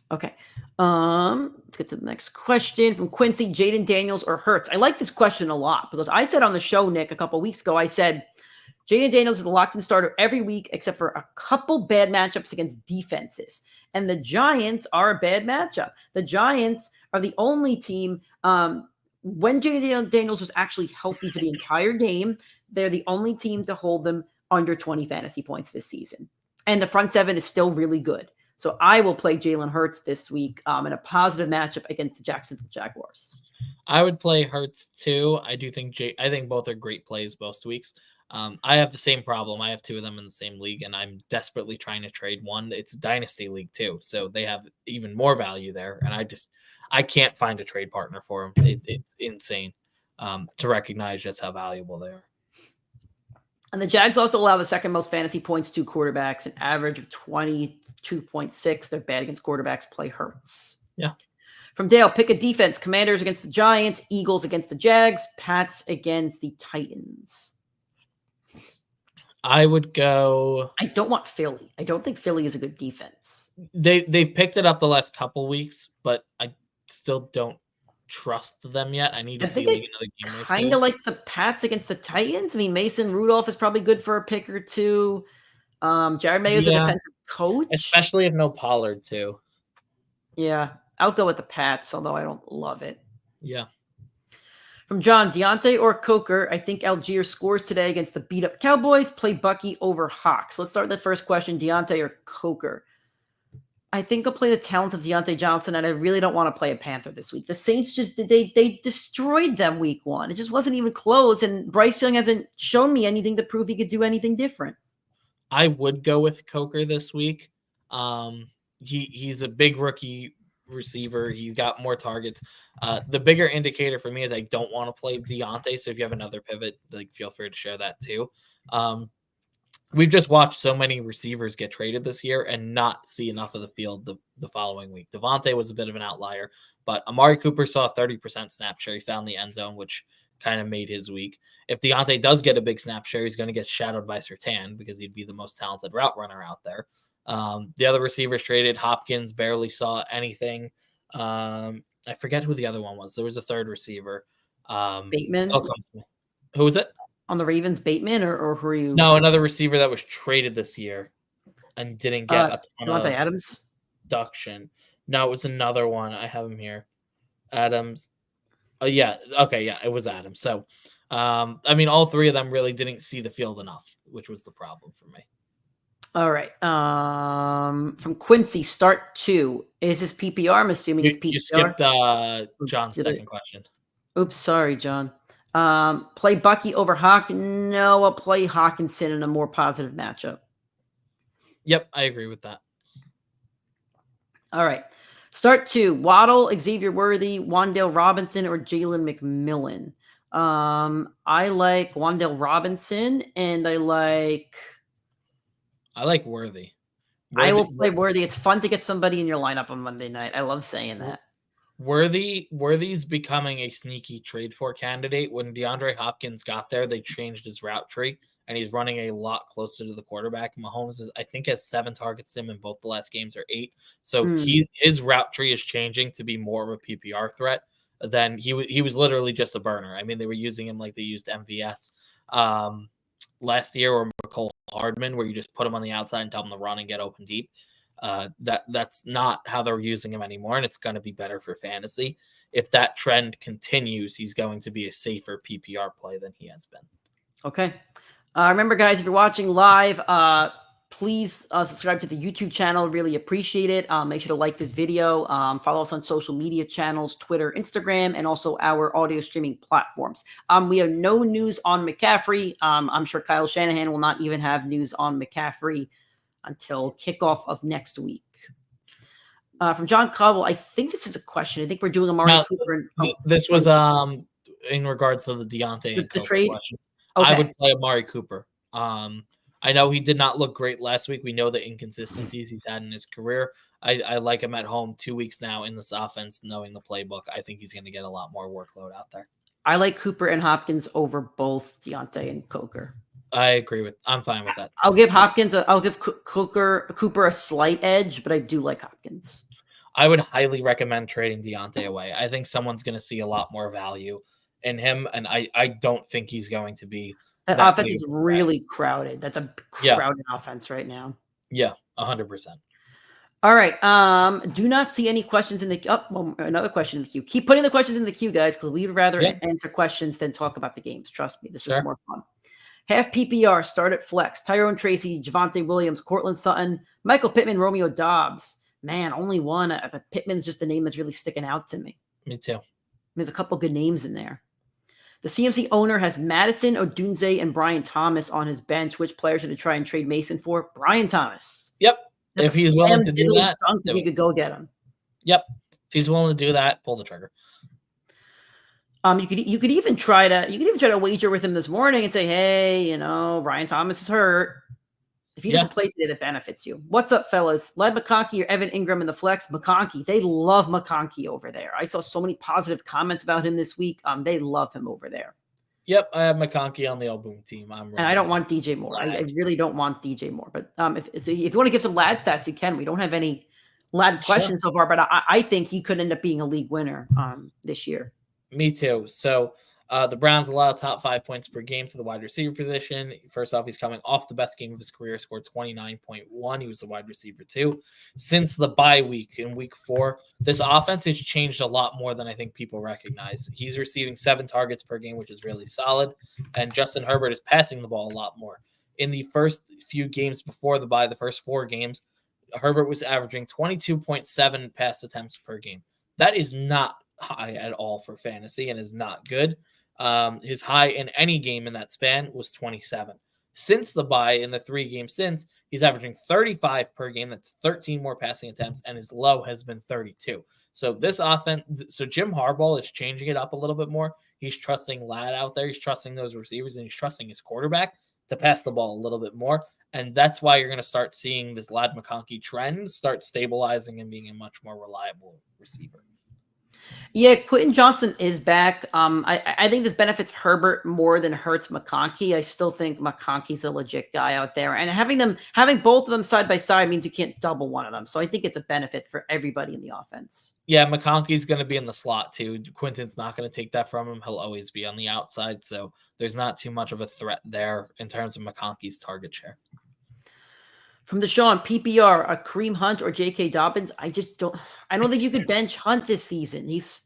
Speaker 2: Okay. Let's get to the next question from Quincy. Jaden Daniels or Hurts? I like this question a lot because I said on the show, Nick, a couple of weeks ago, I said Jaden Daniels is a locked-in starter every week except for a couple bad matchups against defenses. And the Giants are a bad matchup. The Giants are the only team when Jaden Daniels was actually healthy for the entire game, they're the only team to hold them under 20 fantasy points this season. And the front 7 is still really good. So I will play Jalen Hurts this week in a positive matchup against the Jacksonville Jaguars.
Speaker 3: I would play Hurts too. I think both are great plays most weeks. I have the same problem. I have 2 of them in the same league, and I'm desperately trying to trade one. It's a dynasty league too, so they have even more value there. And I can't find a trade partner for them. It's insane to recognize just how valuable they are.
Speaker 2: And the Jags also allow the second most fantasy points to quarterbacks, an average of 22.6. They're bad against quarterbacks. Play Hurts.
Speaker 3: Yeah.
Speaker 2: From Dale, pick a defense. Commanders against the Giants, Eagles against the Jags, Pats against the Titans.
Speaker 3: I would go.
Speaker 2: I don't want Philly. I don't think Philly is a good defense.
Speaker 3: They've picked it up the last couple weeks, but I still don't trust them yet. I need to see like another game or two.
Speaker 2: Kind of like the Pats against the Titans. I mean, Mason Rudolph is probably good for a pick or two. Jared Mayo's a defensive coach.
Speaker 3: Especially if no Pollard too.
Speaker 2: Yeah, I'll go with the Pats, although I don't love it.
Speaker 3: Yeah.
Speaker 2: From John, Deontay or Coker? I think Algier scores today against the beat-up Cowboys. Play Bucky over Hawks. Let's start with the first question, Deontay or Coker? I think I'll play the talent of Deontay Johnson, and I really don't want to play a Panther this week. The Saints they destroyed them week 1. It just wasn't even close, and Bryce Young hasn't shown me anything to prove he could do anything different.
Speaker 3: I would go with Coker this week. He's a big rookie receiver. He's got more targets. The bigger indicator for me is I don't want to play Deontay. So if you have another pivot, like feel free to share that too. We've just watched so many receivers get traded this year and not see enough of the field the following week. Devontae was a bit of an outlier, but Amari Cooper saw a 30% snap share. He found the end zone, which kind of made his week. If Deontay does get a big snap share, he's going to get shadowed by Surtain because he'd be the most talented route runner out there. The other receivers traded. Hopkins barely saw anything. I forget who the other one was. There was a third receiver.
Speaker 2: Bateman?
Speaker 3: Who was it?
Speaker 2: On the Ravens, Bateman, or who are you?
Speaker 3: No, another receiver that was traded this year and didn't get a ton
Speaker 2: Devontae
Speaker 3: of
Speaker 2: Adams?
Speaker 3: production. No, it was another one. I have him here. Adams. Oh, yeah. Okay, yeah, it was Adams. So, I mean, all three of them really didn't see the field enough, which was the problem for me.
Speaker 2: All right. From Quincy, start 2. Is this PPR? I'm assuming it's PPR.
Speaker 3: You skipped John's second question.
Speaker 2: Oops, sorry, John. Play Bucky over Hawk. No, I'll play Hawkinson in a more positive matchup.
Speaker 3: Yep, I agree with that.
Speaker 2: All right. Start 2. Waddle, Xavier Worthy, Wan'Dale Robinson, or Jalen McMillan. I like Wan'Dale Robinson, and I like
Speaker 3: Worthy.
Speaker 2: I will play Worthy. It's fun to get somebody in your lineup on Monday night. I love saying that.
Speaker 3: Worthy's becoming a sneaky trade for candidate. When DeAndre Hopkins got there, they changed his route tree, and he's running a lot closer to the quarterback. Mahomes I think has 7 targets to him in both the last games or 8. So his route tree is changing to be more of a PPR threat than he was literally just a burner. I mean, they were using him like they used MVS last year or Mecole Hardman, where you just put him on the outside and tell him to run and get open deep. That's not how they're using him anymore, and it's going to be better for fantasy. If that trend continues, he's going to be a safer PPR play than he has been.
Speaker 2: Okay. Remember, guys, if you're watching live, please subscribe to the YouTube channel. Really appreciate it. Make sure to like this video. Follow us on social media channels, Twitter, Instagram, and also our audio streaming platforms. We have no news on McCaffrey. I'm sure Kyle Shanahan will not even have news on McCaffrey until kickoff of next week. From John Cobble, I think this is a question. I think we're doing Amari Cooper.
Speaker 3: This was in regards to the Deontay and
Speaker 2: the trade
Speaker 3: question.
Speaker 2: Okay.
Speaker 3: I would play Amari Cooper. I know he did not look great last week. We know the inconsistencies he's had in his career. I like him at home 2 weeks now in this offense, knowing the playbook. I think he's going to get a lot more workload out there.
Speaker 2: I like Cooper and Hopkins over both Deontay and Coker.
Speaker 3: I'm fine with that.
Speaker 2: I'll give Cooper a slight edge, but I do like Hopkins.
Speaker 3: I would highly recommend trading Deontay away. I think someone's going to see a lot more value in him, and I don't think he's going to be.
Speaker 2: That offense is really crowded. That's a crowded offense right now.
Speaker 3: Yeah, 100%.
Speaker 2: All right. Do not see any questions in the another question in the queue. Keep putting the questions in the queue, guys, because we'd rather answer questions than talk about the games. Trust me, this is more fun. Half PPR, start at flex. Tyrone Tracy, Javonte Williams, Cortland Sutton, Michael Pittman, Romeo Dobbs. Man, only one. But Pittman's just the name that's really sticking out to me.
Speaker 3: Me too.
Speaker 2: There's a couple good names in there. The CMC owner has Madison, Odunze, and Brian Thomas on his bench. Which player should he try and trade Mason for? Brian Thomas.
Speaker 3: Yep. If he's willing to do that,
Speaker 2: you could go get him.
Speaker 3: Yep. If he's willing to do that, pull the trigger.
Speaker 2: You could even try to wager with him this morning and say, hey, Brian Thomas is hurt. If he doesn't play today, that benefits you. What's up, fellas? Led McConkey or Evan Ingram in the flex? McConkey. They love McConkey over there. I saw so many positive comments about him this week. They love him over there.
Speaker 3: Yep, I have McConkey on the all boom team.
Speaker 2: And I don't want DJ Moore. I really don't want DJ Moore. But if you want to give some lad stats, you can. We don't have any lad questions so far, but I think he could end up being a league winner this year.
Speaker 3: Me too. So the Browns allow top 5 points per game to the wide receiver position. First off, he's coming off the best game of his career, scored 29.1. He was the wide receiver too. Since the bye week in week 4, this offense has changed a lot more than I think people recognize. He's receiving 7 targets per game, which is really solid. And Justin Herbert is passing the ball a lot more. In the first few games before the bye, the first 4 games, Herbert was averaging 22.7 pass attempts per game. That is not high at all for fantasy and is not good. His high in any game in that span was 27. Since the bye, in the 3 games since, he's averaging 35 per game. That's 13 more passing attempts, and his low has been 32. So this offense, so Jim Harbaugh is changing it up a little bit more. He's trusting Ladd out there. He's trusting those receivers, and he's trusting his quarterback to pass the ball a little bit more. And that's why you're going to start seeing this Ladd McConkey trend start stabilizing and being a much more reliable receiver.
Speaker 2: Yeah, Quentin Johnson is back. I think this benefits Herbert more than hurts McConkey. I still think McConkey's a legit guy out there. And having both of them side by side means you can't double one of them. So I think it's a benefit for everybody in the offense.
Speaker 3: Yeah, McConkey's going to be in the slot too. Quentin's not going to take that from him. He'll always be on the outside. So there's not too much of a threat there in terms of McConkey's target share.
Speaker 2: From Deshaun, PPR, a Kareem Hunt or J.K. Dobbins? I don't think you could bench Hunt this season. He's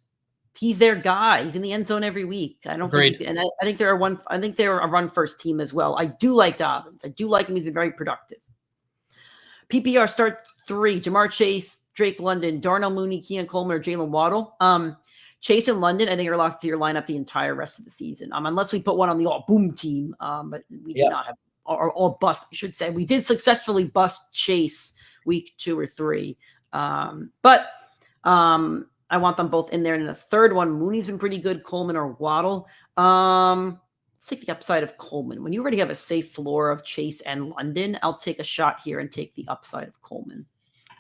Speaker 2: their guy. He's in the end zone every week. I don't think, and I think they're a run first team as well. I do like Dobbins. I do like him. He's been very productive. PPR start 3: Jamar Chase, Drake London, Darnell Mooney, Keon Coleman, or Jalen Waddle. Chase and London, I think, are locked to your lineup the entire rest of the season. Unless we put one on the all boom team, but we did not have. Or all bust, I should say. We did successfully bust Chase week 2 or 3. But I want them both in there. And the third one, Mooney's been pretty good, Coleman or Waddle. Let's take the upside of Coleman. When you already have a safe floor of Chase and London, I'll take a shot here and take the upside of Coleman.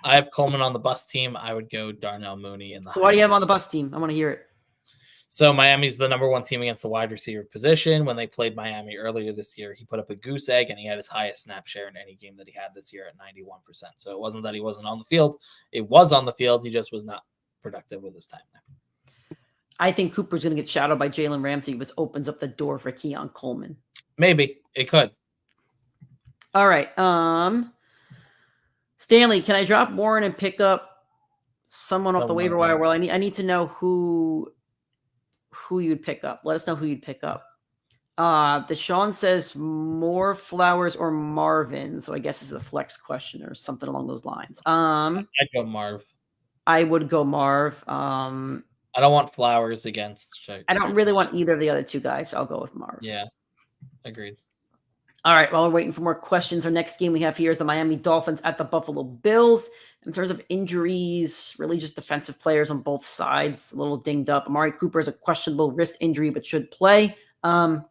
Speaker 3: I have Coleman on the bust team. I would go Darnell Mooney in the
Speaker 2: So why do you have him on the bust team? I want to hear it.
Speaker 3: So Miami's the number 1 team against the wide receiver position. When they played Miami earlier this year, he put up a goose egg, and he had his highest snap share in any game that he had this year at 91%. So it wasn't that he wasn't on the field. It was on the field. He just was not productive with his time there.
Speaker 2: I think Cooper's going to get shadowed by Jalen Ramsey, which opens up the door for Keon Coleman.
Speaker 3: Maybe. It could.
Speaker 2: All right. Stanley, can I drop Warren and pick up someone off the waiver wire? Well, I need to know who you'd pick up. Let us know who you'd pick up. Deshaun says more Flowers or Marvin. So I guess it's a flex question or something along those lines.
Speaker 3: I'd go Marv.
Speaker 2: I would go Marv.
Speaker 3: I don't want Flowers against.
Speaker 2: I don't really want either of the other 2 guys. So I'll go with Marv.
Speaker 3: Yeah. Agreed.
Speaker 2: All right. While we're waiting for more questions, our next game we have here is the Miami Dolphins at the Buffalo Bills. In terms of injuries, really just defensive players on both sides, a little dinged up. Amari Cooper is a questionable wrist injury, but should play. What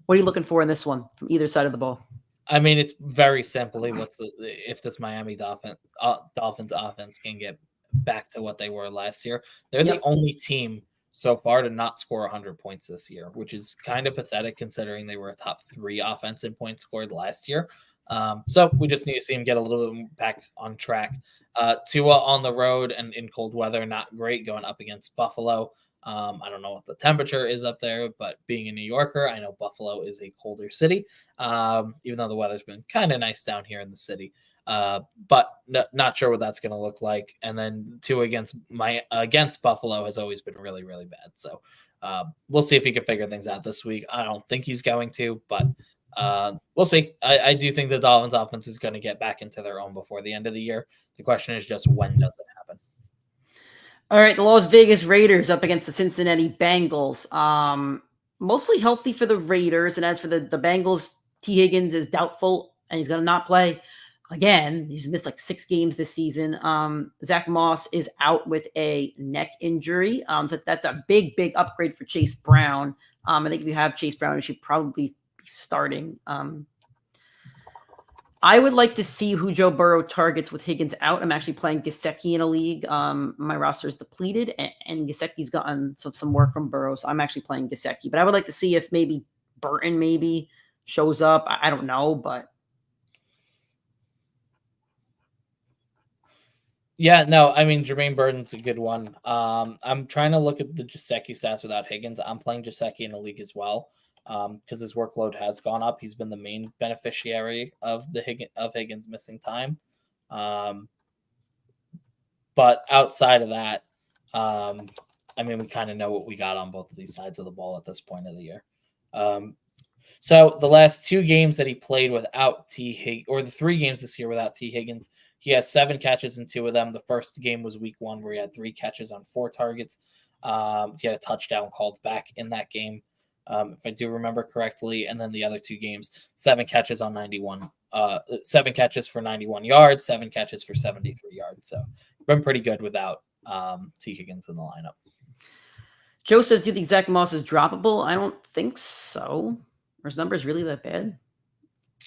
Speaker 2: are you looking for in this one from either side of the ball?
Speaker 3: I mean, it's very simply if this Miami Dolphins offense can get back to what they were last year. They're the only team so far to not score 100 points this year, which is kind of pathetic considering they were a top 3 offense in points scored last year. So we just need to see him get a little bit back on track. Tua on the road and in cold weather, not great going up against Buffalo. I don't know what the temperature is up there, but being a New Yorker, I know Buffalo is a colder city, even though the weather's been kind of nice down here in the city. But not sure what that's going to look like. And then Tua against Buffalo has always been really, really bad. So we'll see if he can figure things out this week. I don't think he's going to, but we'll see. I do think the Dolphins offense is going to get back into their own before the end of the year. The question is just when does it happen?
Speaker 2: All right, the Las Vegas Raiders up against the Cincinnati Bengals. Mostly healthy for the Raiders, and as for the Bengals, T. Higgins is doubtful, and he's going to not play again. He's missed like 6 games this season. Zach Moss is out with a neck injury. So that's a big, big upgrade for Chase Brown. I think if you have Chase Brown, you should probably be starting. I would like to see who Joe Burrow targets with Higgins out. I'm actually playing Gesicki in a league. My roster is depleted, and Gesicki's gotten some work from Burrow, so I'm actually playing Gesicki. But I would like to see if maybe Burton maybe shows up. I don't know, but
Speaker 3: Yeah, no, I mean Jermaine Burton's a good one. I'm trying to look at the Gesicki stats without Higgins. I'm playing Gesicki in a league as well because his workload has gone up. He's been the main beneficiary of Higgins missing time. But outside of that, I mean, we kind of know what we got on both of these sides of the ball at this point of the year. So the last 2 games that he played without or the 3 games this year without T. Higgins, he has 7 catches in 2 of them. The first game was week 1 where he had 3 catches on 4 targets. He had a touchdown called back in that game, if I do remember correctly. And then the other 2 games, 7 catches on 7 catches for 91 yards, 7 catches for 73 yards. So been pretty good without T. Higgins in the lineup.
Speaker 2: Joe says, do you think Zach Moss is droppable? I don't think so. Are his numbers really that bad?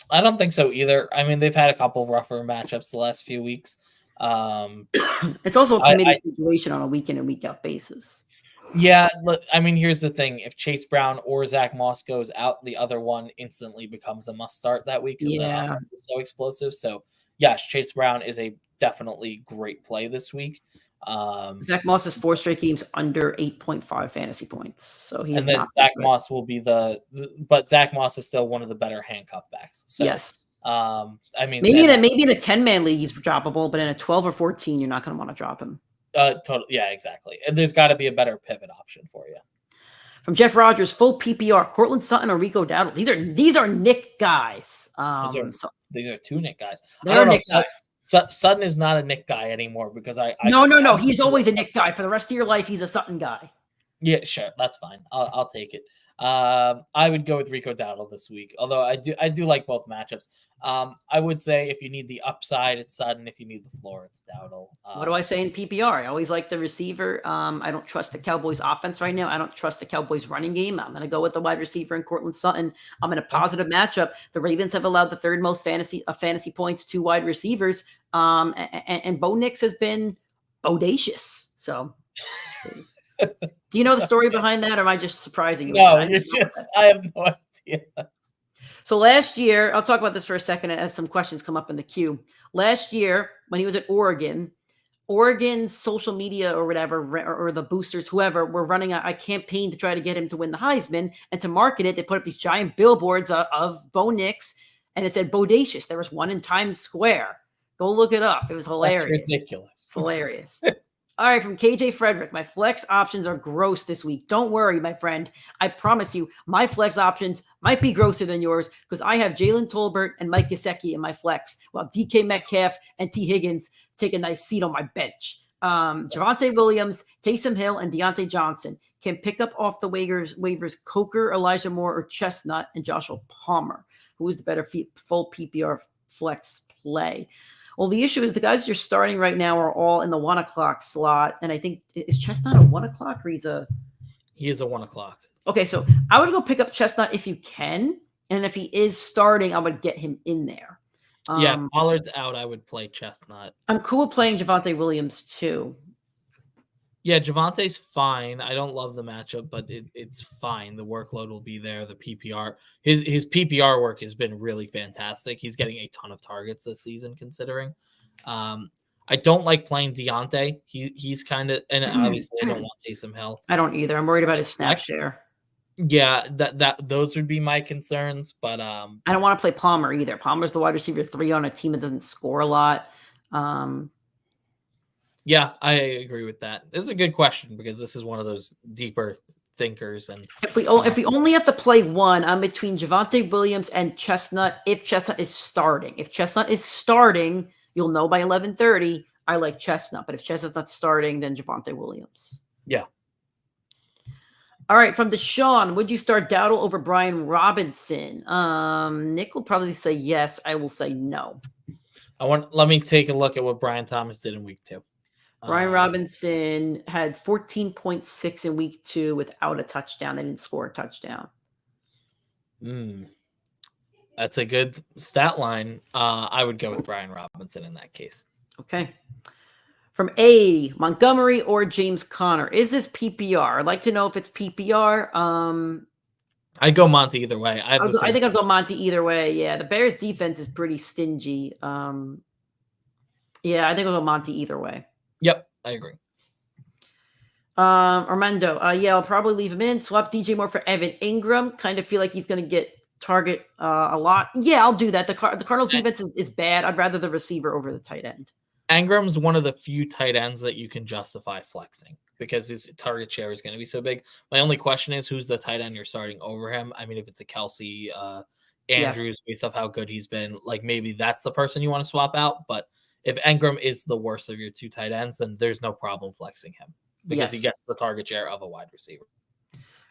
Speaker 3: I don't think so either. I mean, they've had a couple rougher matchups the last few weeks.
Speaker 2: It's also a committee situation on a week in and week out basis.
Speaker 3: Yeah, look, I mean, here's the thing. If Chase Brown or Zach Moss goes out, the other one instantly becomes a must start that week because the offense is so explosive. So, yes, Chase Brown is a definitely great play this week.
Speaker 2: Zach Moss has 4 straight games under 8.5 fantasy points. So he's
Speaker 3: and then Zach Moss will be but Zach Moss is still one of the better handcuff backs. So,
Speaker 2: yes.
Speaker 3: I mean,
Speaker 2: maybe in a 10-man league he's droppable, but in a 12 or 14, you're not going to want to drop him.
Speaker 3: Totally. Yeah, exactly. And there's got to be a better pivot option for you.
Speaker 2: From Jeff Rogers, full PPR, Cortland Sutton or Rico Dowdle. These are Nick guys.
Speaker 3: These are 2 Nick guys.
Speaker 2: They're Nick guys.
Speaker 3: Sutton is not a Nick guy anymore because
Speaker 2: No. He's always a Nick guy. For the rest of your life, he's a Sutton guy.
Speaker 3: Yeah, sure. That's fine. I'll take it. I would go with Rico Dowdle this week, although I do like both matchups. I would say if you need the upside, it's Sutton. If you need the floor, it's Dowdle.
Speaker 2: What do I say in PPR? I always like the receiver. I don't trust the Cowboys offense right now. I don't trust the Cowboys running game. I'm going to go with the wide receiver in Cortland Sutton. I'm in a positive matchup. The Ravens have allowed the 3rd most fantasy points to wide receivers. And Bo Nix has been bodacious. So do you know the story behind that, or am I just surprising you?
Speaker 3: No, I have no idea.
Speaker 2: So last year, I'll talk about this for a second as some questions come up in the queue. Last year, when he was at Oregon's social media or whatever, or the boosters, whoever, were running a campaign to try to get him to win the Heisman. And to market it, they put up these giant billboards of Bo Nix, and it said bodacious. There was one in Times Square. Go look it up. It was hilarious.
Speaker 3: That's ridiculous.
Speaker 2: It's hilarious. All right, from KJ Frederick, my flex options are gross this week. Don't worry, my friend. I promise you, my flex options might be grosser than yours because I have Jalen Tolbert and Mike Gesicki in my flex, while DK Metcalf and T. Higgins take a nice seat on my bench. Javonte Williams, Taysom Hill, and Deontay Johnson can pick up off the waivers Coker, Elijah Moore, or Chestnut, and Joshua Palmer. Who is the better full PPR flex play? Well, the issue is the guys you're starting right now are all in the 1 o'clock slot. And I think, is Chestnut a 1 o'clock or
Speaker 3: he is a 1 o'clock.
Speaker 2: Okay, so I would go pick up Chestnut if you can. And if he is starting, I would get him in there.
Speaker 3: Yeah, if Pollard's out, I would play Chestnut.
Speaker 2: I'm cool playing Javonte Williams too.
Speaker 3: Yeah, Javonte's fine. I don't love the matchup, but it's fine. The workload will be there. The PPR, his PPR work has been really fantastic. He's getting a ton of targets this season, considering. I don't like playing Deontay. He's kind of, and obviously I don't want Taysom Hill.
Speaker 2: I don't either. I'm worried about his snap share.
Speaker 3: Yeah, that those would be my concerns, but
Speaker 2: I don't want to play Palmer either. Palmer's the wide receiver 3 on a team that doesn't score a lot.
Speaker 3: Yeah, I agree with that. This is a good question because this is one of those deeper thinkers. And
Speaker 2: if we only have to play one, I'm between Javonte Williams and Chestnut. If Chestnut is starting, you'll know by 11:30. I like Chestnut, but if Chestnut's not starting, then Javonte Williams.
Speaker 3: Yeah.
Speaker 2: All right, from Deshaun, would you start Dowdle over Brian Robinson? Nick will probably say yes. I will say no.
Speaker 3: Let me take a look at what Brian Thomas did in week 2.
Speaker 2: Brian Robinson had 14.6 in week 2 without a touchdown. They didn't score a touchdown.
Speaker 3: That's a good stat line. I would go with Brian Robinson in that case.
Speaker 2: Okay. From A, Montgomery or James Conner. Is this PPR? I'd like to know if it's PPR.
Speaker 3: I'd go Monty either way. I
Speaker 2: think I'd go Monty either way. Yeah, the Bears defense is pretty stingy. Yeah, I think I'll go Monty either way.
Speaker 3: Yep, I agree.
Speaker 2: Armando, yeah, I'll probably leave him in. Swap DJ Moore for Evan Ingram. Kind of feel like he's going to get target a lot. Yeah, I'll do that. The Cardinals defense is bad. I'd rather the receiver over the tight end.
Speaker 3: Ingram's one of the few tight ends that you can justify flexing because his target share is going to be so big. My only question is who's the tight end you're starting over him? I mean, if it's a Kelsey, Andrews, based off how good he's been, like maybe that's the person you want to swap out. But if Ingram is the worst of your two tight ends, then there's no problem flexing him because he gets the target share of a wide receiver.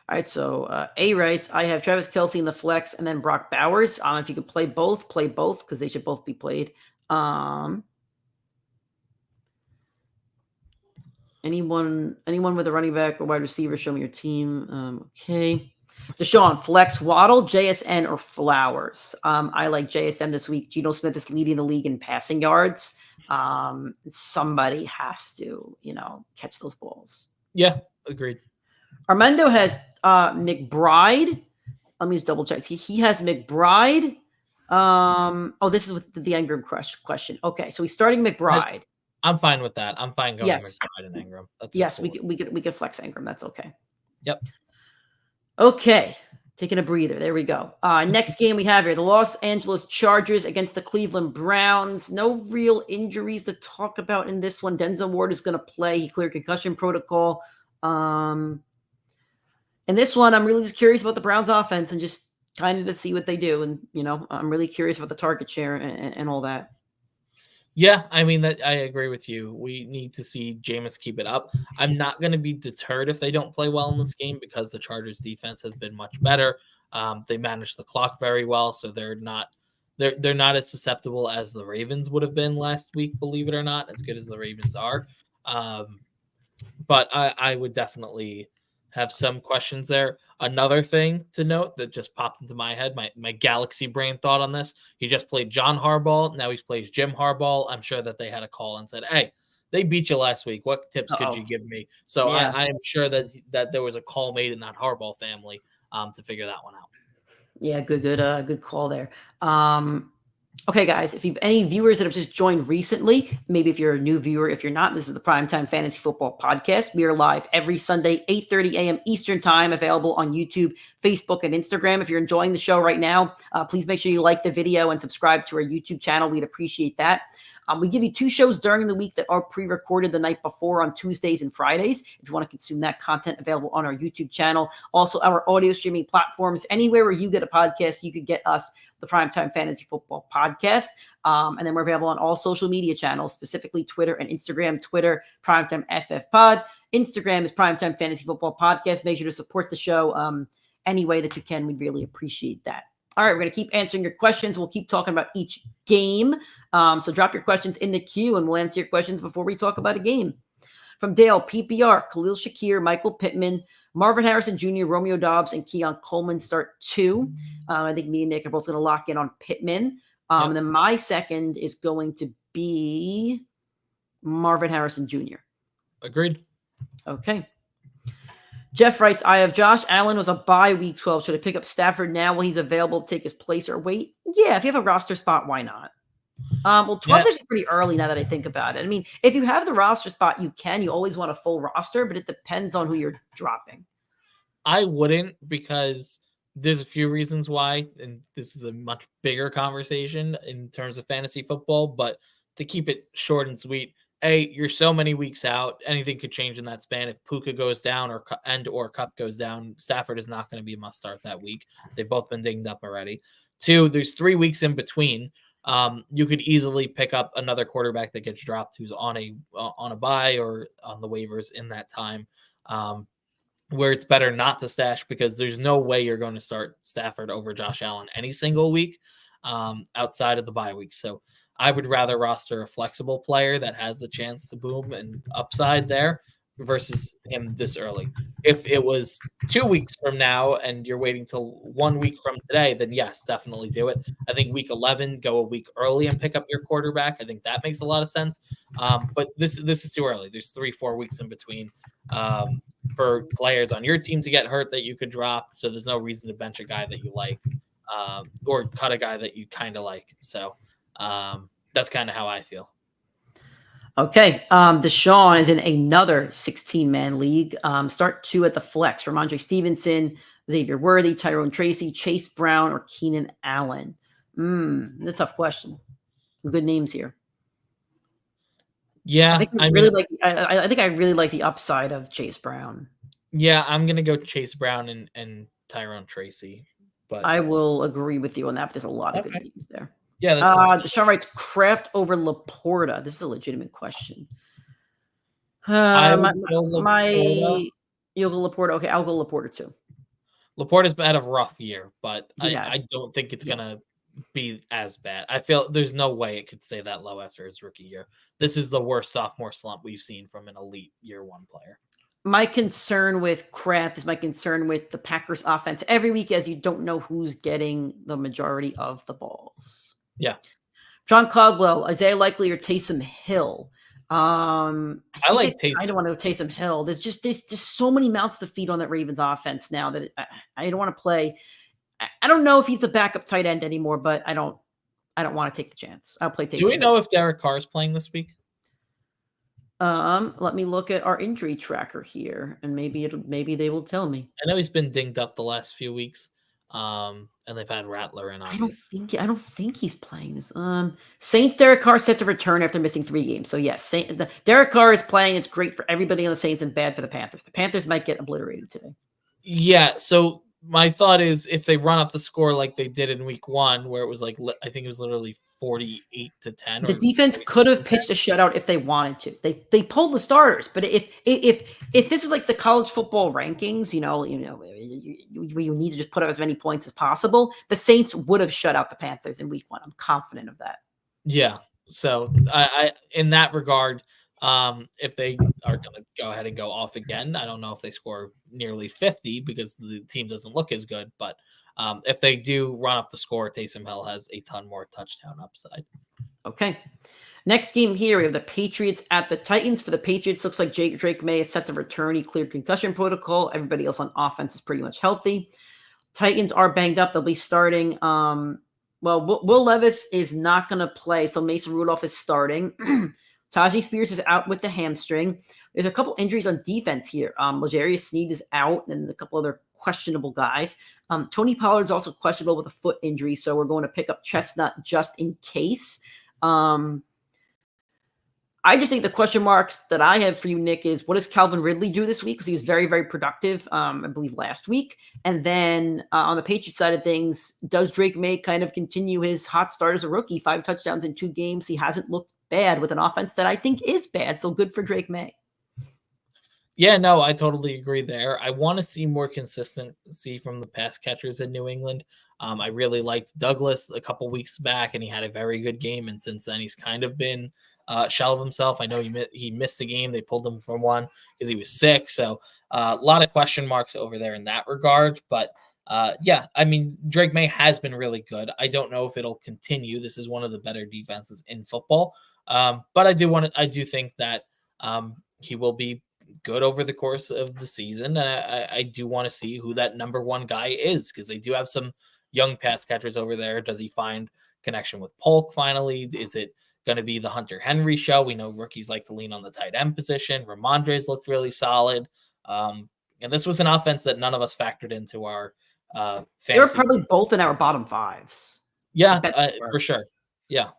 Speaker 2: All right, so A writes, I have Travis Kelce in the flex and then Brock Bowers. If you could play both because they should both be played. Anyone with a running back or wide receiver, show me your team. Okay. Deshaun, flex Waddle, JSN, or Flowers. I like JSN this week. Geno Smith is leading the league in passing yards. Somebody has to, catch those balls.
Speaker 3: Yeah, agreed.
Speaker 2: Armando has McBride. Let me just double check. He has McBride. This is with the Ingram question. Okay, so he's starting McBride.
Speaker 3: I'm fine with that. I'm fine going McBride and Ingram.
Speaker 2: We could flex Ingram. That's okay.
Speaker 3: Yep.
Speaker 2: Okay, taking a breather. There we go. Next game we have here, the Los Angeles Chargers against the Cleveland Browns. No real injuries to talk about in this one. Denzel Ward is going to play. He cleared concussion protocol. In this one, I'm really just curious about the Browns offense and just kind of to see what they do. And, I'm really curious about the target share and all that.
Speaker 3: Yeah, I mean, that I agree with you. We need to see Jameis keep it up. I'm not going to be deterred if they don't play well in this game because the Chargers defense has been much better. They manage the clock very well, so they're not as susceptible as the Ravens would have been last week, believe it or not, as good as the Ravens are. But I would definitely have some questions there. Another thing to note that just popped into my head, my galaxy brain thought on this. He just played John Harbaugh. Now he's played Jim Harbaugh. I'm sure that they had a call and said, hey, they beat you last week. What tips could you give me? So I am sure that there was a call made in that Harbaugh family to figure that one out. Yeah,
Speaker 2: good call there. Okay, guys, if you've any viewers that have just joined recently, maybe if you're a new viewer, if you're not, this is the Primetime Fantasy Football Podcast. We are live every Sunday, 8:30 a.m. Eastern Time, available on YouTube, Facebook, and Instagram. If you're enjoying the show right now, please make sure you like the video and subscribe to our YouTube channel. We'd appreciate that. We give you 2 shows during the week that are pre-recorded the night before on Tuesdays and Fridays. If you want to consume that content, available on our YouTube channel. Also, our audio streaming platforms. Anywhere where you get a podcast, you could get us, the Primetime Fantasy Football Podcast. And then we're available on all social media channels, specifically Twitter and Instagram. Twitter, PrimeTimeFFPod. Instagram is Primetime Fantasy Football Podcast. Make sure to support the show any way that you can. We'd really appreciate that. All right, we're going to keep answering your questions. We'll keep talking about each game. So drop your questions in the queue, and we'll answer your questions before we talk about a game. From Dale, PPR, Khalil Shakir, Michael Pittman, Marvin Harrison Jr., Romeo Doubs, and Keon Coleman start 2. I think me and Nick are both going to lock in on Pittman. And then my second is going to be Marvin Harrison Jr.
Speaker 3: Agreed.
Speaker 2: Okay. Jeff writes, I have Josh Allen was a bye week 12. Should I pick up Stafford now when he's available to take his place or wait? Yeah, if you have a roster spot, why not? 12 is actually pretty early now that I think about it. I mean, if you have the roster spot, you can. You always want a full roster, but it depends on who you're dropping.
Speaker 3: I wouldn't, because there's a few reasons why, and this is a much bigger conversation in terms of fantasy football, but to keep it short and sweet, you're so many weeks out. Anything could change in that span. If Puka goes down or Kupp goes down, Stafford is not going to be a must start that week. They've both been dinged up already. 2, there's 3 weeks in between. You could easily pick up another quarterback that gets dropped who's on a bye or on the waivers in that time, where it's better not to stash, because there's no way you're going to start Stafford over Josh Allen any single week outside of the bye week. So I would rather roster a flexible player that has the chance to boom and upside there versus him this early. If it was 2 weeks from now and you're waiting till 1 week from today, then yes, definitely do it. I think week 11, go a week early and pick up your quarterback. I think that makes a lot of sense. But this is too early. There's 3-4 weeks in between for players on your team to get hurt that you could drop. So there's no reason to bench a guy that you like or cut a guy that you kind of like. So that's kind of how I feel.
Speaker 2: Okay. Deshaun is in another 16-man league. Start 2 at the flex. Ramondre Stevenson, Xavier Worthy, Tyrone Tracy, Chase Brown, or Keenan Allen. That's a tough question. Some good names here.
Speaker 3: Yeah,
Speaker 2: I think I really like the upside of Chase Brown.
Speaker 3: Yeah, I'm gonna go Chase Brown and Tyrone Tracy. But
Speaker 2: I will agree with you on that. But there's a lot of good names there.
Speaker 3: Yeah,
Speaker 2: Deshaun writes Kraft over Laporta. This is a legitimate question. You'll go Laporta. Okay, I'll go Laporta too.
Speaker 3: Laporta's had a rough year, but I don't think it's gonna be as bad. I feel there's no way it could stay that low after his rookie year. This is the worst sophomore slump we've seen from an elite year 1 player.
Speaker 2: My concern with Kraft is my concern with the Packers offense every week, as you don't know who's getting the majority of the balls.
Speaker 3: Yeah.
Speaker 2: John Caldwell, Isaiah Likely, or Taysom Hill. I like Taysom. I don't want to go Taysom Hill. There's just so many mouths to feed on that Ravens offense now that I don't want to play. I don't know if he's the backup tight end anymore, but I don't want to take the chance. I'll play Taysom.
Speaker 3: Do we know if Derek Carr is playing this week?
Speaker 2: Let me look at our injury tracker here, and maybe they will tell me.
Speaker 3: I know he's been dinged up the last few weeks. And they've had Rattler in.
Speaker 2: I don't think he's playing this. Saints Derek Carr set to return after missing 3 games. So yes, Derek Carr is playing. It's great for everybody on the Saints and bad for the Panthers. The Panthers might get obliterated today.
Speaker 3: Yeah. So my thought is if they run up the score like they did in week 1, where it was like I think it was literally 48-10.
Speaker 2: The defense could have pitched a shutout if they wanted to. They pulled the starters, but if this was like the college football rankings, you need to just put up as many points as possible, the Saints would have shut out the Panthers in week 1. I'm confident of that.
Speaker 3: Yeah. So I in that regard, if they are going to go ahead and go off again, I don't know if they score nearly 50 because the team doesn't look as good, but if they do run up the score, Taysom Hill has a ton more touchdown upside.
Speaker 2: Okay. Next game here, we have the Patriots at the Titans. For the Patriots, looks like Drake May is set to return. He cleared concussion protocol. Everybody else on offense is pretty much healthy. Titans are banged up. They'll be starting. Will Levis is not going to play, so Mason Rudolph is starting. Tajee Spears is out with the hamstring. There's a couple injuries on defense here. L'Jarius Sneed is out, and a couple other questionable guys. Tony Pollard's also questionable with a foot injury, so we're going to pick up Chestnut just in case. I just think the question marks that I have for you, Nick, is what does Calvin Ridley do this week? Because he was very, very productive, I believe, last week. And then on the Patriots side of things, does Drake May kind of continue his hot start as a rookie? 5 touchdowns in 2 games. He hasn't looked bad with an offense that I think is bad. So good for Drake May.
Speaker 3: Yeah, no, I totally agree there. I want to see more consistency from the pass catchers in New England. I really liked Douglas a couple weeks back, and he had a very good game. And since then, he's kind of been shell of himself. I know he missed the game. They pulled him from one because he was sick. So a lot of question marks over there in that regard. But yeah, I mean, Drake May has been really good. I don't know if it'll continue. This is one of the better defenses in football. But I do think that he will be good over the course of the season. And I do want to see who that number 1 guy is, because they do have some young pass catchers over there. Does he find connection with Polk finally? Is it going to be the Hunter Henry show? We know rookies like to lean on the tight end position. Ramondre's looked really solid. And this was an offense that none of us factored into our fantasy.
Speaker 2: They were probably both in our bottom 5s.
Speaker 3: Yeah, for sure. Yeah.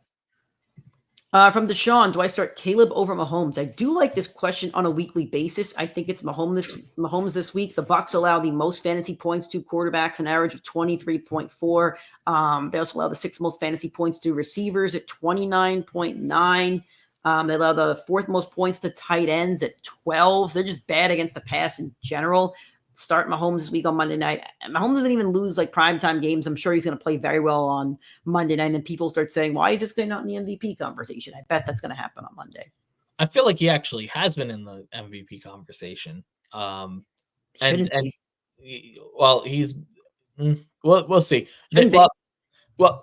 Speaker 2: From Deshaun, do I start Caleb over Mahomes? I do like this question on a weekly basis. I think it's Mahomes this week. The Bucs allow the most fantasy points to quarterbacks, an average of 23.4. They also allow the 6th most fantasy points to receivers at 29.9. They allow the 4th most points to tight ends at 12. So they're just bad against the pass in general. Start Mahomes this week on Monday night. Mahomes doesn't even lose like primetime games. I'm sure he's going to play very well on Monday night. And people start saying, why is this guy not in the MVP conversation? I bet that's going to happen on Monday.
Speaker 3: I feel like he actually has been in the MVP conversation.
Speaker 2: Shouldn't be.
Speaker 3: He's we'll see.
Speaker 2: Shouldn't be.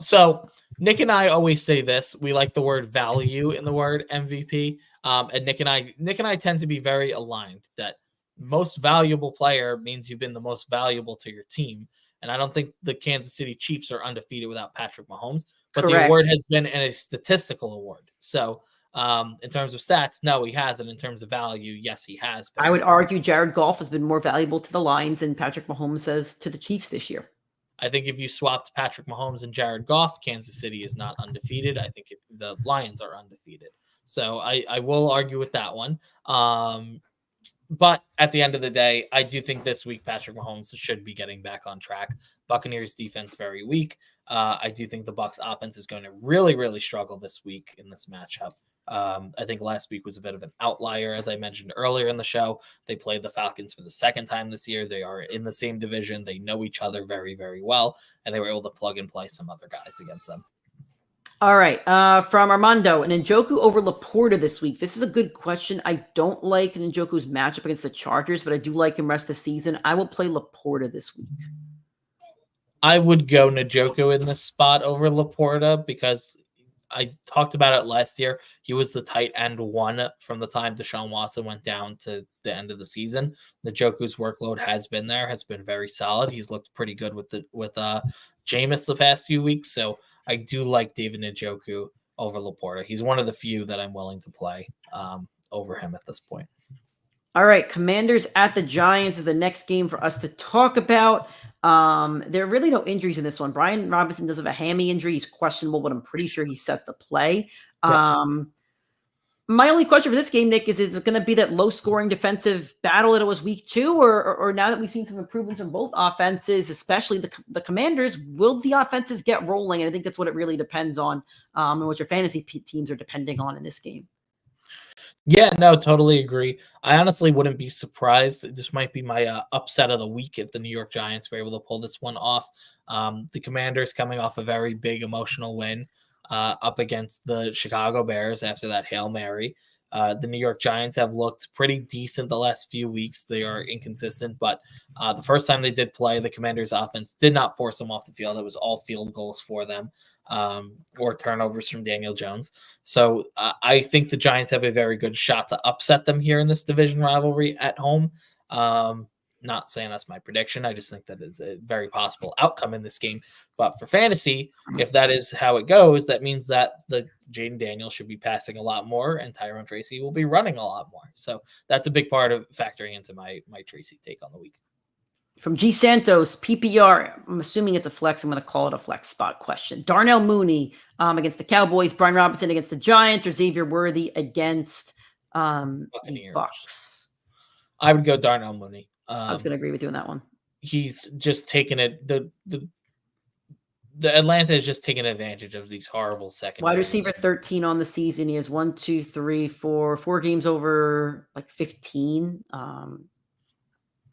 Speaker 3: So Nick and I always say this. We like the word value in the word MVP. And Nick and I tend to be very aligned that most valuable player means you've been the most valuable to your team. And I don't think the Kansas City Chiefs are undefeated without Patrick Mahomes, but
Speaker 2: Correct.
Speaker 3: the award has been a statistical award. So in terms of stats, no, he hasn't. In terms of value, yes, he has been.
Speaker 2: I would argue Jared Goff has been more valuable to the Lions than Patrick Mahomes has to the Chiefs this year.
Speaker 3: I think if you swapped Patrick Mahomes and Jared Goff, Kansas City is not undefeated. I think the Lions are undefeated. So I will argue with that one. But at the end of the day, I do think this week Patrick Mahomes should be getting back on track. Buccaneers defense very weak. I do think the Bucs offense is going to really, really struggle this week in this matchup. I think last week was a bit of an outlier, as I mentioned earlier in the show. They played the Falcons for the second time this year. They are in the same division. They know each other very, very well, and they were able to plug and play some other guys against them.
Speaker 2: All right. From Armando, an Njoku over Laporta this week. This is a good question. I don't like Njoku's matchup against the Chargers, but I do like him rest of the season. I will play Laporta this week.
Speaker 3: I would go Njoku in this spot over Laporta because I talked about it last year. He was the tight end one from the time Deshaun Watson went down to the end of the season. Njoku's workload has been very solid. He's looked pretty good with Jameis the past few weeks. So I do like David Njoku over Laporta. He's one of the few that I'm willing to play over him at this point.
Speaker 2: All right. Commanders at the Giants is the next game for us to talk about. There are really no injuries in this one. Brian Robinson does have a hammy injury. He's questionable, but I'm pretty sure he's set to play. Yeah. My only question for this game, Nick, is it going to be that low-scoring defensive battle that it was week 2, or now that we've seen some improvements from both offenses, especially the Commanders, will the offenses get rolling? And I think that's what it really depends on, and what your fantasy teams are depending on in this game.
Speaker 3: Yeah, no, totally agree. I honestly wouldn't be surprised. This might be my upset of the week if the New York Giants were able to pull this one off. The Commanders coming off a very big emotional win up against the Chicago Bears after that Hail Mary. The New York Giants have looked pretty decent the last few weeks. They are inconsistent, but the first time they did play, the Commanders offense did not force them off the field. It was all field goals for them. Or turnovers from Daniel Jones. So I think the Giants have a very good shot to upset them here in this division rivalry at home. Not saying that's my prediction. I just think that it's a very possible outcome in this game. But for fantasy, if that is how it goes, that means that the Jaden Daniels should be passing a lot more and Tyrone Tracy will be running a lot more. So that's a big part of factoring into my Tracy take on the week.
Speaker 2: From G Santos, PPR, I'm assuming it's a flex. I'm going to call it a flex spot question. Darnell Mooney against the Cowboys, Brian Robinson against the Giants, or Xavier Worthy against the Bucs.
Speaker 3: I would go Darnell Mooney.
Speaker 2: I was going to agree with you on that one.
Speaker 3: He's just taken it. The Atlanta is just taking advantage of these horrible second.
Speaker 2: Wide receiver 13 on the season. He has 4 games over like 15.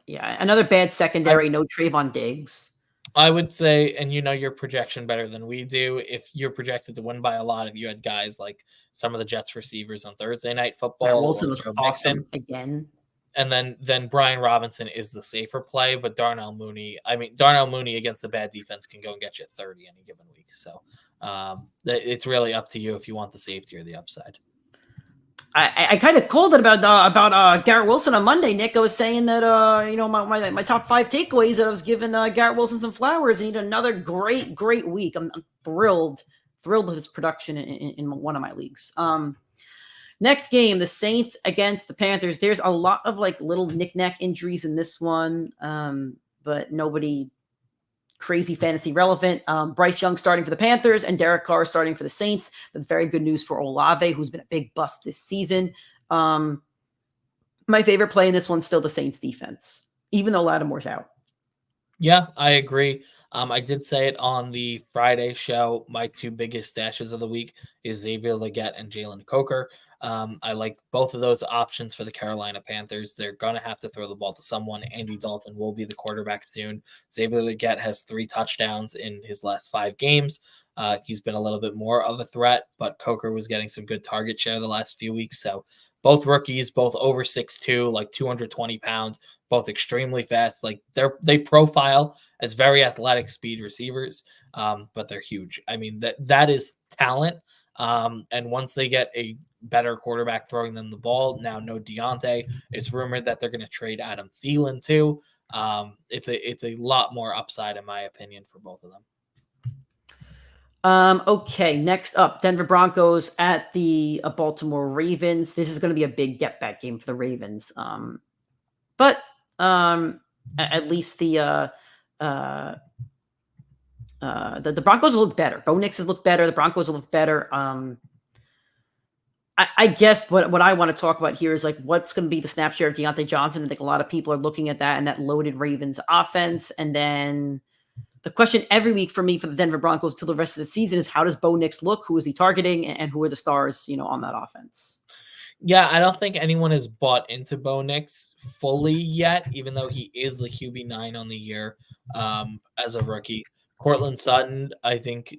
Speaker 2: Yeah, another bad secondary. No Trayvon Diggs.
Speaker 3: I would say, and you know your projection better than we do, if you're projected to win by a lot, if you had guys like some of the Jets receivers on Thursday Night Football.
Speaker 2: Wilson was awesome again.
Speaker 3: And then Brian Robinson is the safer play, but Darnell Mooney against a bad defense can go and get you 30 any given week. So it's really up to you if you want the safety or the upside.
Speaker 2: I kind of called it about Garrett Wilson on Monday, Nick. I was saying that my top 5 takeaways that I was giving Garrett Wilson some flowers, and he had another great week. I'm thrilled with his production in one of my leagues. Next game, the Saints against the Panthers. There's a lot of like little knick-knack injuries in this one, but nobody crazy fantasy relevant. Bryce Young starting for the Panthers and Derek Carr starting for the Saints. That's very good news for Olave, who's been a big bust this season. My favorite play in this one's still the Saints defense, even though Lattimore's out.
Speaker 3: Yeah, I agree. I did say it on the Friday show. My 2 biggest stashes of the week is Xavier Legette and Jalen Coker. I like both of those options for the Carolina Panthers. They're going to have to throw the ball to someone. Andy Dalton will be the quarterback soon. Xavier Legette has 3 touchdowns in his last 5 games. He's been a little bit more of a threat, but Coker was getting some good target share the last few weeks. So both rookies, both over 6'2", like 220 pounds, both extremely fast. Like they profile as very athletic speed receivers, but they're huge. I mean, that is talent. And once they get a better quarterback throwing them the ball, now no Deontay, it's rumored that they're going to trade Adam Thielen too. It's a lot more upside in my opinion for both of them.
Speaker 2: Okay, next up, Denver Broncos at the Baltimore Ravens. This is going to be a big get-back game for the Ravens. But at least the Broncos will look better. Bo Nix has looked better. The Broncos will look better. I guess what I want to talk about here is like what's going to be the snap share of Deontay Johnson. I think a lot of people are looking at that and that loaded Ravens offense. And then the question every week for me for the Denver Broncos till the rest of the season is how does Bo Nix look? Who is he targeting? And who are the stars, on that offense?
Speaker 3: Yeah, I don't think anyone has bought into Bo Nix fully yet, even though he is the QB9 on the year as a rookie. Cortland Sutton, I think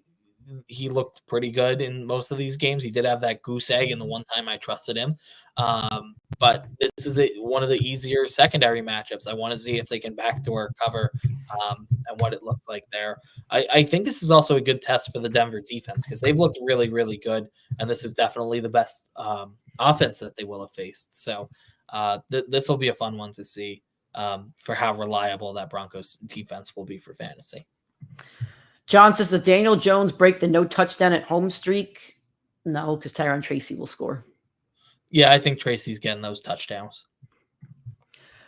Speaker 3: he looked pretty good in most of these games. He did have that goose egg in the one time I trusted him. But this is one of the easier secondary matchups. I want to see if they can backdoor cover and what it looks like there. I think this is also a good test for the Denver defense because they've looked really, really good. And this is definitely the best offense that they will have faced. So this will be a fun one to see for how reliable that Broncos defense will be for fantasy.
Speaker 2: John says, does Daniel Jones break the no touchdown at home streak? No, because Tyron Tracy will score.
Speaker 3: Yeah, I think Tracy's getting those touchdowns.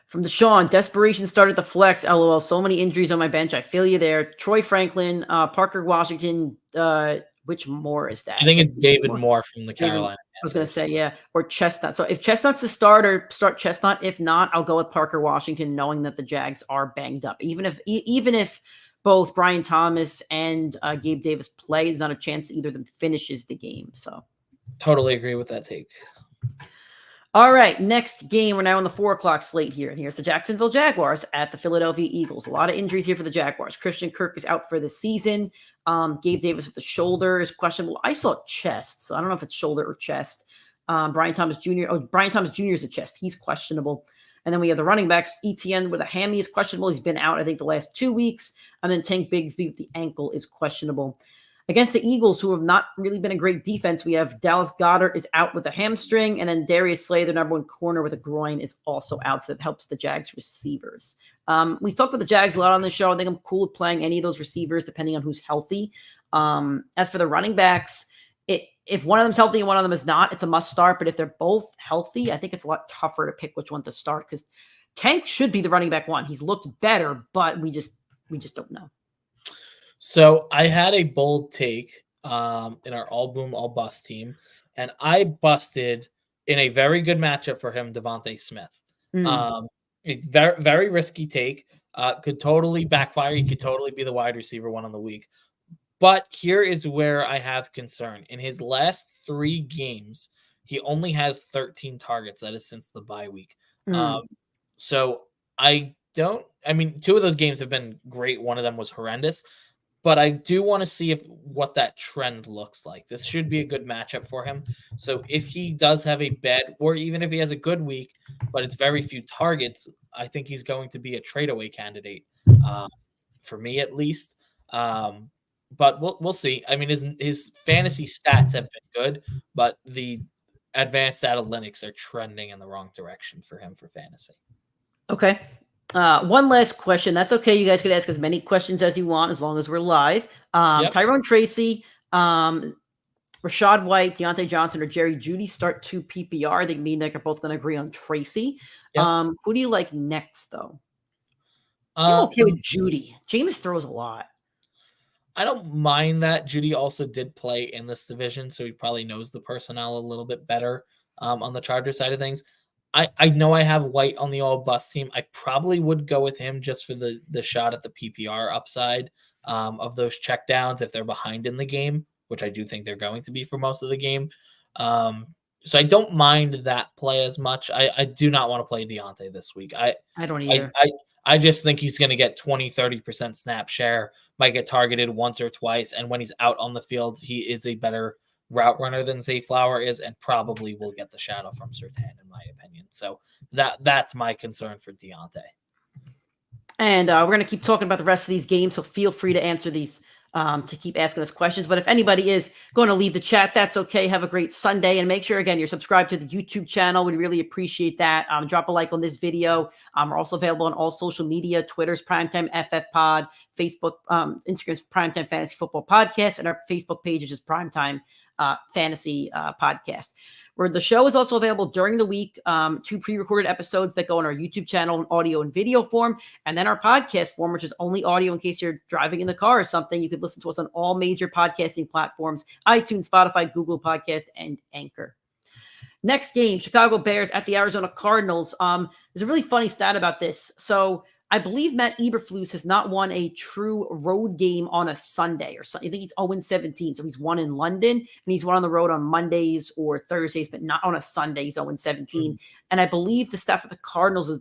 Speaker 2: From Deshaun, desperation started the flex. LOL, so many injuries on my bench. I feel you there. Troy Franklin, Parker Washington. Which Moore is that?
Speaker 3: I think it's David Moore from the Carolina.
Speaker 2: I was going to say, yeah. Or Chestnut. So if Chestnut's the starter, start Chestnut. If not, I'll go with Parker Washington, knowing that the Jags are banged up. Even if both Brian Thomas and Gabe Davis play, there's not a chance that either of them finishes the game. So
Speaker 3: totally agree with that take.
Speaker 2: All right, next game. We're now on the 4:00 slate here. And here's the Jacksonville Jaguars at the Philadelphia Eagles. A lot of injuries here for the Jaguars. Christian Kirk is out for the season. Gabe Davis with the shoulder is questionable. I saw chest, so I don't know if it's shoulder or chest. Brian Thomas Jr. Brian Thomas Jr. is a chest. He's questionable. And then we have the running backs. ETN with a hammy is questionable. He's been out, I think, the last 2 weeks. And then Tank Bigsby with the ankle is questionable. Against the Eagles, who have not really been a great defense, we have Dallas Goedert is out with a hamstring. And then Darius Slay, the number one corner with a groin, is also out. So that helps the Jags receivers. We've talked about the Jags a lot on the show. I think I'm cool with playing any of those receivers, depending on who's healthy. As for the running backs, if one of them's healthy and one of them is not, it's a must start. But if they're both healthy, I think it's a lot tougher to pick which one to start because Tank should be the running back one. He's looked better, but we just don't know.
Speaker 3: So I had a bold take in our all boom, all bust team, and I busted in a very good matchup for him, Devontae Smith. It's very, very risky take. Could totally backfire. He could totally be the wide receiver one on the week. But here is where I have concern. In his last 3 games, he only has 13 targets. That is since the bye week. So 2 of those games have been great. One of them was horrendous. But I do want to see what that trend looks like. This should be a good matchup for him. So if he does have a bad, or even if he has a good week, but it's very few targets, I think he's going to be a trade-away candidate for me at least. But we'll see. I mean, his fantasy stats have been good, but the advanced analytics are trending in the wrong direction for him for fantasy.
Speaker 2: Okay. One last question. That's okay. You guys could ask as many questions as you want as long as we're live. Tyrone Tracy, Rachaad White, Deontay Johnson, or Jerry Jeudy start 2 PPR. I think me and Nick are both going to agree on Tracy. Yep. Who do you like next, though? I'm okay with Jeudy. Jameis throws a lot.
Speaker 3: I don't mind that. Jeudy also did play in this division, so he probably knows the personnel a little bit better on the Chargers side of things. I know I have White on the all-bust team. I probably would go with him just for the shot at the PPR upside of those checkdowns if they're behind in the game, which I do think they're going to be for most of the game. So I don't mind that play as much. I do not want to play Deontay this week. I
Speaker 2: don't either.
Speaker 3: I just think he's going to get 20-30% snap share, might get targeted once or twice, and when he's out on the field, he is a better route runner than Zay Flower is, and probably will get the shadow from Surtain, in my opinion. So that's my concern for Deontay.
Speaker 2: And we're going to keep talking about the rest of these games, so feel free to answer these, to keep asking us questions. But if anybody is going to leave the chat, that's okay. Have a great Sunday. And make sure, again, you're subscribed to the YouTube channel. We'd really appreciate that. Drop a like on this video. We're also available on all social media. Twitter's PrimeTimeFFPod, Facebook, Instagram's PrimeTime Fantasy Football Podcast, and our Facebook page is just PrimeTime Fantasy Podcast. Where the show is also available during the week, 2 pre-recorded episodes that go on our YouTube channel in audio and video form, and then our podcast form, which is only audio in case you're driving in the car or something. You could listen to us on all major podcasting platforms, iTunes, Spotify, Google Podcast, and Anchor. Next game, Chicago Bears at the Arizona Cardinals. There's a really funny stat about this. So I believe Matt Eberflus has not won a true road game on a Sunday or something. I think he's 0-17. So he's won in London and he's won on the road on Mondays or Thursdays, but not on a Sunday. He's 0-17. Mm-hmm. And I believe the staff of the Cardinals is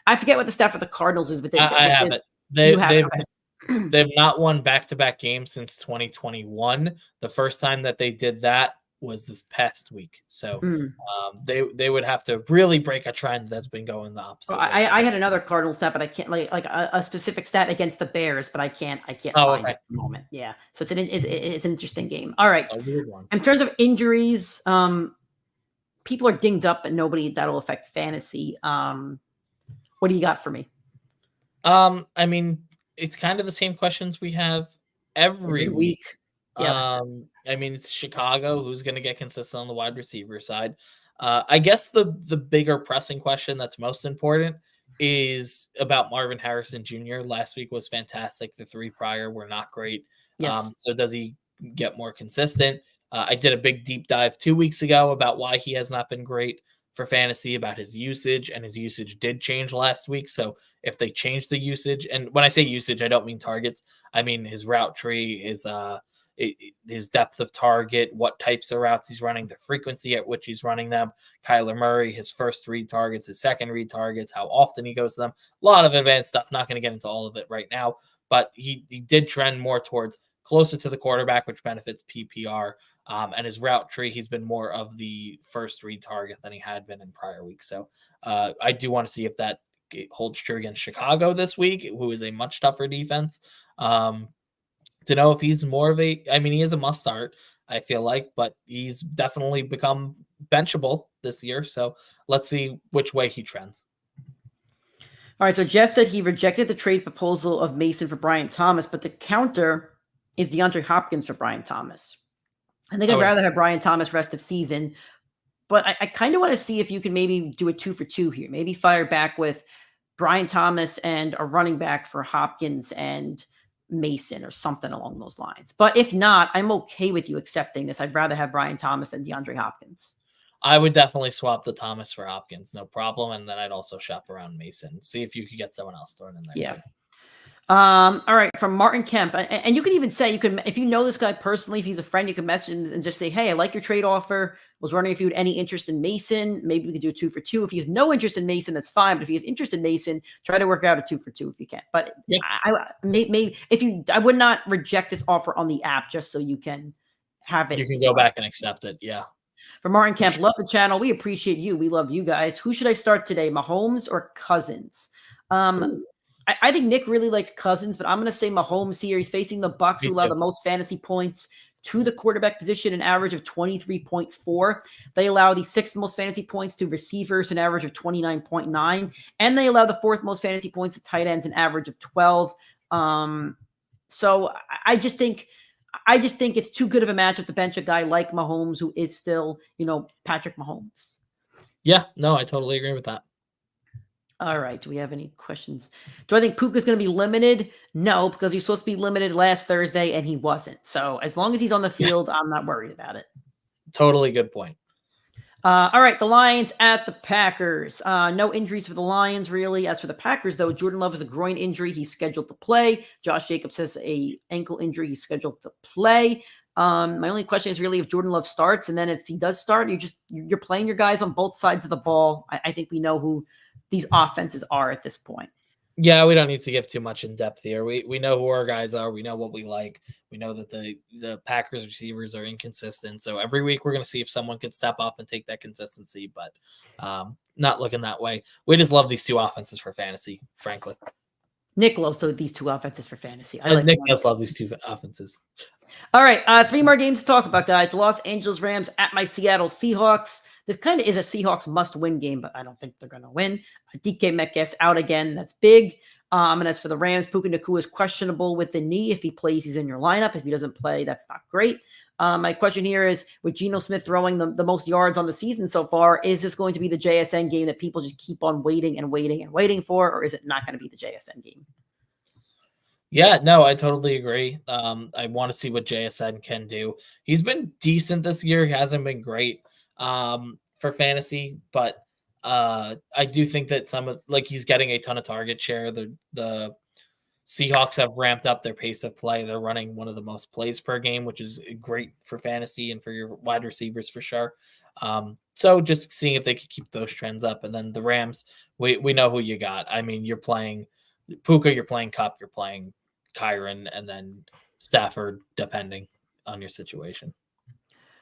Speaker 2: I forget what the staff of the Cardinals is, but
Speaker 3: I have it. They've not won back-to-back games since 2021. The first time that they did that was this past week. So they would have to really break a trend that's been going the opposite.
Speaker 2: I had another Cardinal stat, but I can't like a specific stat against the Bears, but I can't find it at the moment. Yeah. So it's an interesting game. All right.
Speaker 3: It's a weird one.
Speaker 2: In terms of injuries, people are dinged up, but nobody that'll affect fantasy. What do you got for me?
Speaker 3: I mean, it's kind of the same questions we have every week.
Speaker 2: Yeah.
Speaker 3: I mean, it's Chicago, who's going to get consistent on the wide receiver side. I guess the bigger pressing question that's most important is about Marvin Harrison Jr. Last week was fantastic. The 3 prior were not great.
Speaker 2: Yes.
Speaker 3: So does he get more consistent? I did a big deep dive 2 weeks ago about why he has not been great for fantasy, about his usage, and his usage did change last week. So if they change the usage, and when I say usage, I don't mean targets. I mean his route tree, his depth of target, what types of routes he's running, the frequency at which he's running them. Kyler Murray, his first read targets, his second read targets, how often he goes to them. A lot of advanced stuff. Not going to get into all of it right now, but he did trend more towards closer to the quarterback, which benefits PPR. And his route tree, he's been more of the first read target than he had been in prior weeks. So I do want to see if that holds true against Chicago this week, who is a much tougher defense. To know if he's more of he is a must start, I feel like, but he's definitely become benchable this year. So let's see which way he trends.
Speaker 2: All right. So Jeff said he rejected the trade proposal of Mason for Brian Thomas, but the counter is DeAndre Hopkins for Brian Thomas. I think I'd rather have Brian Thomas rest of season, but I kind of want to see if you can maybe do a 2-for-2 here. Maybe fire back with Brian Thomas and a running back for Hopkins and Mason or something along those lines. But if not, I'm okay with you accepting this. I'd rather have Brian Thomas than DeAndre Hopkins.
Speaker 3: I would definitely swap the Thomas for Hopkins, no problem. And then I'd also shop around Mason. See if you could get someone else thrown in there too.
Speaker 2: All right, from Martin Kemp, and you can even say, if you know this guy personally, if he's a friend, you can message him and just say, hey, I like your trade offer. Was wondering if you had any interest in Mason. Maybe we could do a 2-for-2. If he has no interest in Mason, that's fine. But if he has interest in Mason, try to work out a 2-for-2 if you can. But yeah. I would not reject this offer on the app just so you can have it.
Speaker 3: You can go back and accept it. Yeah.
Speaker 2: For Martin Kemp, love the channel. We appreciate you. We love you guys. Who should I start today? Mahomes or Cousins? I think Nick really likes Cousins, but I'm going to say Mahomes here. He's facing the Bucs, who allow the most fantasy points to the quarterback position, an average of 23.4. They allow the 6th most fantasy points to receivers, an average of 29.9. And they allow the 4th most fantasy points to tight ends, an average of 12. So I just think it's too good of a matchup to bench a guy like Mahomes, who is still, Patrick Mahomes.
Speaker 3: Yeah, no, I totally agree with that.
Speaker 2: All right. Do we have any questions? Do I think Puka's going to be limited? No, because he's supposed to be limited last Thursday and he wasn't. So as long as he's on the field, I'm not worried about it.
Speaker 3: Totally good point.
Speaker 2: All right. The Lions at the Packers. No injuries for the Lions, really. As for the Packers, though, Jordan Love has a groin injury. He's scheduled to play. Josh Jacobs has a ankle injury. He's scheduled to play. My only question is really if Jordan Love starts. And then if he does start, you're playing your guys on both sides of the ball. I think we know who these offenses are at this point.
Speaker 3: Yeah, we don't need to give too much in depth here. We know who our guys are. We know what we like. We know that the Packers receivers are inconsistent. So every week we're going to see if someone could step up and take that consistency, but not looking that way. We just love these two offenses for fantasy, frankly.
Speaker 2: Nick loves these two offenses for fantasy.
Speaker 3: Nick does love these two offenses.
Speaker 2: All right, 3 more games to talk about, guys. Los Angeles Rams at my Seattle Seahawks. This kind of is a Seahawks must-win game, but I don't think they're going to win. DK Metcalf's out again. That's big. And as for the Rams, Puka Nacua is questionable with the knee. If he plays, he's in your lineup. If he doesn't play, that's not great. My question here is, with Geno Smith throwing the most yards on the season so far, is this going to be the JSN game that people just keep on waiting and waiting and waiting for, or is it not going to be the JSN game?
Speaker 3: Yeah, no, I totally agree. I want to see what JSN can do. He's been decent this year. He hasn't been great for fantasy, but I do think that he's getting a ton of target share. The Seahawks have ramped up their pace of play. They're running one of the most plays per game, which is great for fantasy and for your wide receivers for sure. So just seeing if they could keep those trends up. And then the Rams, we know who you got. I mean, you're playing Puka, you're playing Kupp, you're playing Kyron, and then Stafford, depending on your situation.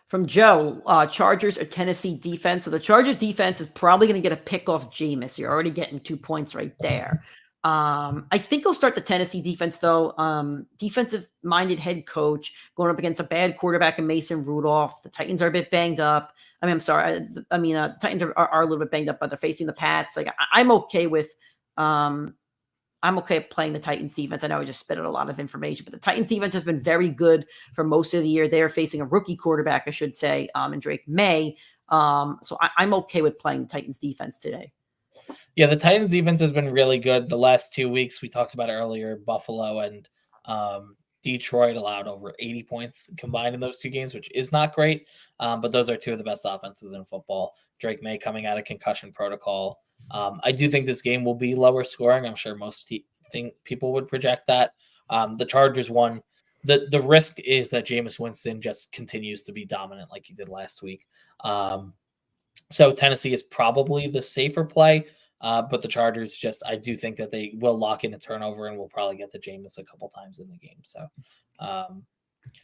Speaker 2: From Joe, Chargers or Tennessee defense. So the Chargers defense is probably going to get a pick off Jameis. You're already getting 2 points right there. I think he'll start the Tennessee defense, though. Defensive-minded head coach going up against a bad quarterback in Mason Rudolph. The Titans are a bit banged up. The Titans are a little bit banged up, but they're facing the Pats. I'm okay with I'm okay playing the Titans defense. I know I just spit out a lot of information, but the Titans defense has been very good for most of the year. They are facing a rookie quarterback, I should say, in Drake May. So I'm okay with playing the Titans defense today.
Speaker 3: Yeah, the Titans defense has been really good the last 2 weeks. We talked about it earlier. Buffalo and Detroit allowed over 80 points combined in those 2 games, which is not great. But those are 2 of the best offenses in football. Drake May coming out of concussion protocol. I do think this game will be lower scoring. I'm sure most people would project that. The Chargers won. The risk is that Jameis Winston just continues to be dominant like he did last week. So Tennessee is probably the safer play, but the Chargers I do think that they will lock in a turnover and will probably get to Jameis a couple times in the game. So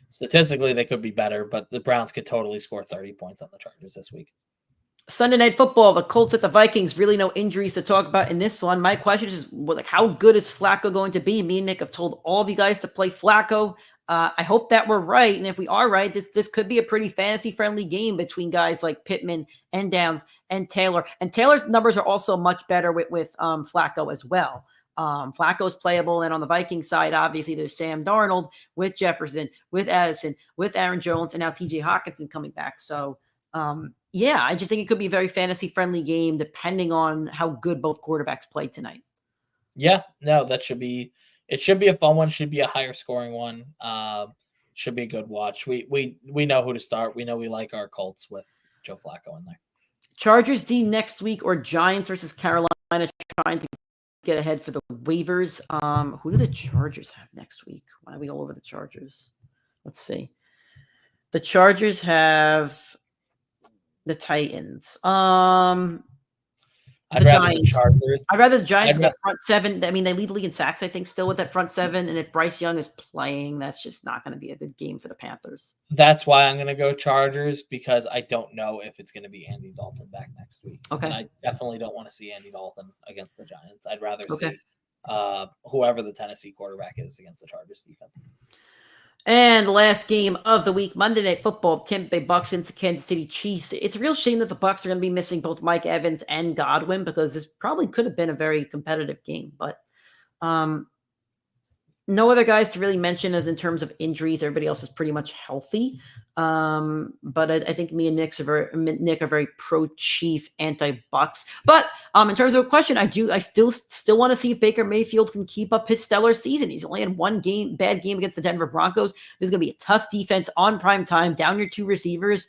Speaker 3: statistically, they could be better, but the Browns could totally score 30 points on the Chargers this week.
Speaker 2: Sunday Night Football, the Colts at the Vikings. Really no injuries to talk about in this one. My question is, how good is Flacco going to be? Me and Nick have told all of you guys to play Flacco. I hope that we're right. And if we are right, this could be a pretty fantasy-friendly game between guys like Pittman and Downs and Taylor. And Taylor's numbers are also much better with Flacco as well. Flacco's playable. And on the Viking side, obviously, there's Sam Darnold with Jefferson, with Addison, with Aaron Jones, and now TJ Hawkinson coming back. So, yeah, I just think it could be a very fantasy-friendly game depending on how good both quarterbacks play tonight.
Speaker 3: Yeah, no, it should be a fun one, should be a higher scoring one. Should be a good watch. We know who to start. We know we like our Colts with Joe Flacco in there.
Speaker 2: Chargers D next week or Giants versus Carolina, trying to get ahead for the waivers. Who do the Chargers have next week? Why are we all over the Chargers? Let's see. The Chargers have the Titans.
Speaker 3: I'd rather the Chargers.
Speaker 2: I'd rather the Giants with the front 7. I mean, they lead the league in sacks, I think, still with that front 7. And if Bryce Young is playing, that's just not going to be a good game for the Panthers.
Speaker 3: That's why I'm going to go Chargers, because I don't know if it's going to be Andy Dalton back next week.
Speaker 2: Okay.
Speaker 3: And I definitely don't want to see Andy Dalton against the Giants. I'd rather see whoever the Tennessee quarterback is against the Chargers defense.
Speaker 2: And the last game of the week, Monday Night Football, Tampa Bay Bucks into Kansas City Chiefs. It's a real shame that the Bucks are going to be missing both Mike Evans and Godwin, because this probably could have been a very competitive game. But no other guys to really mention as in terms of injuries. Everybody else is pretty much healthy. But I think me and Nick are very pro-Chief, anti-Bucks. But in terms of a question, I still want to see if Baker Mayfield can keep up his stellar season. He's only had one bad game against the Denver Broncos. This is going to be a tough defense on prime time, down your 2 receivers.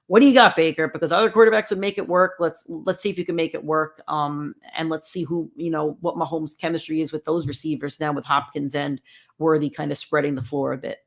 Speaker 2: What do you got, Baker? Because other quarterbacks would make it work. Let's see if you can make it work. And let's see what Mahomes' chemistry is with those receivers now, with Hopkins and Worthy kind of spreading the floor a bit.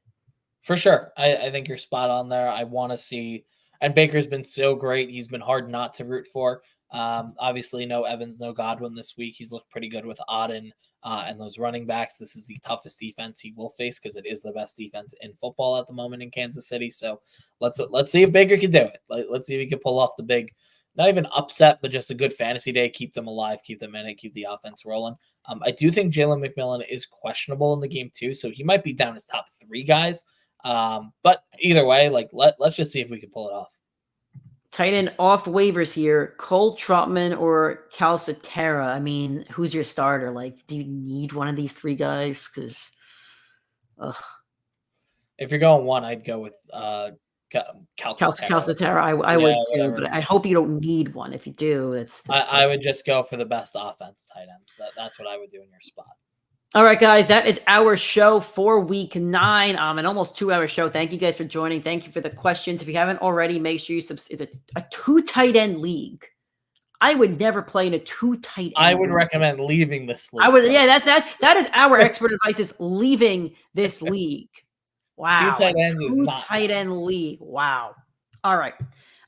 Speaker 3: For sure. I think you're spot on there. I want to see And Baker's been so great. He's been hard not to root for. Obviously, no Evans, no Godwin this week. He's looked pretty good with Auden and those running backs. This is the toughest defense he will face because it is the best defense in football at the moment in Kansas City. So let's see if Baker can do it. Let's see if he can pull off the big, not even upset, but just a good fantasy day. Keep them alive, keep them in it, keep the offense rolling. I do think Jalen McMillan is questionable in the game too, so he might be down as top 3 guys. But either way, let's just see if we can pull it off.
Speaker 2: Tight end off waivers here, Cole Trotman or Calcaterra. I mean, who's your starter? Do you need one of these 3 guys? Because,
Speaker 3: if you're going one, I'd go with
Speaker 2: Calcaterra. I would too, but I hope you don't need one. If you do,
Speaker 3: I would just go for the best offense tight end. That's what I would do in your spot.
Speaker 2: All right, guys, that is our show for week 9. An almost 2-hour show. Thank you guys for joining. Thank you for the questions. If you haven't already, make sure you subscribe. It's a 2 tight end league. I would never play in a 2 tight end.
Speaker 3: I would recommend leaving this league.
Speaker 2: I would. Yeah, that is our expert advice: is leaving this league. Wow,
Speaker 3: 2 tight ends is
Speaker 2: 2
Speaker 3: not
Speaker 2: tight end league. Wow. All right.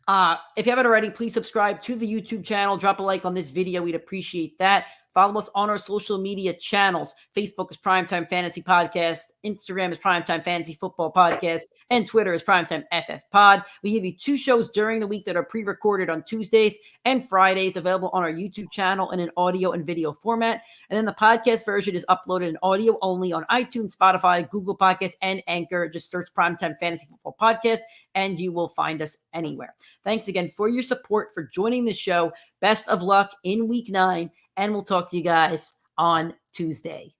Speaker 2: If you haven't already, please subscribe to the YouTube channel. Drop a like on this video. We'd appreciate that. Follow us on our social media channels. Facebook is Primetime Fantasy Podcast. Instagram is Primetime Fantasy Football Podcast. And Twitter is PrimeTimeFFPod. We give you 2 shows during the week that are pre-recorded on Tuesdays and Fridays, available on our YouTube channel in an audio and video format. And then the podcast version is uploaded in audio only on iTunes, Spotify, Google Podcasts, and Anchor. Just search Primetime Fantasy Football Podcast, and you will find us anywhere. Thanks again for your support, for joining the show. Best of luck in week 9. And we'll talk to you guys on Tuesday.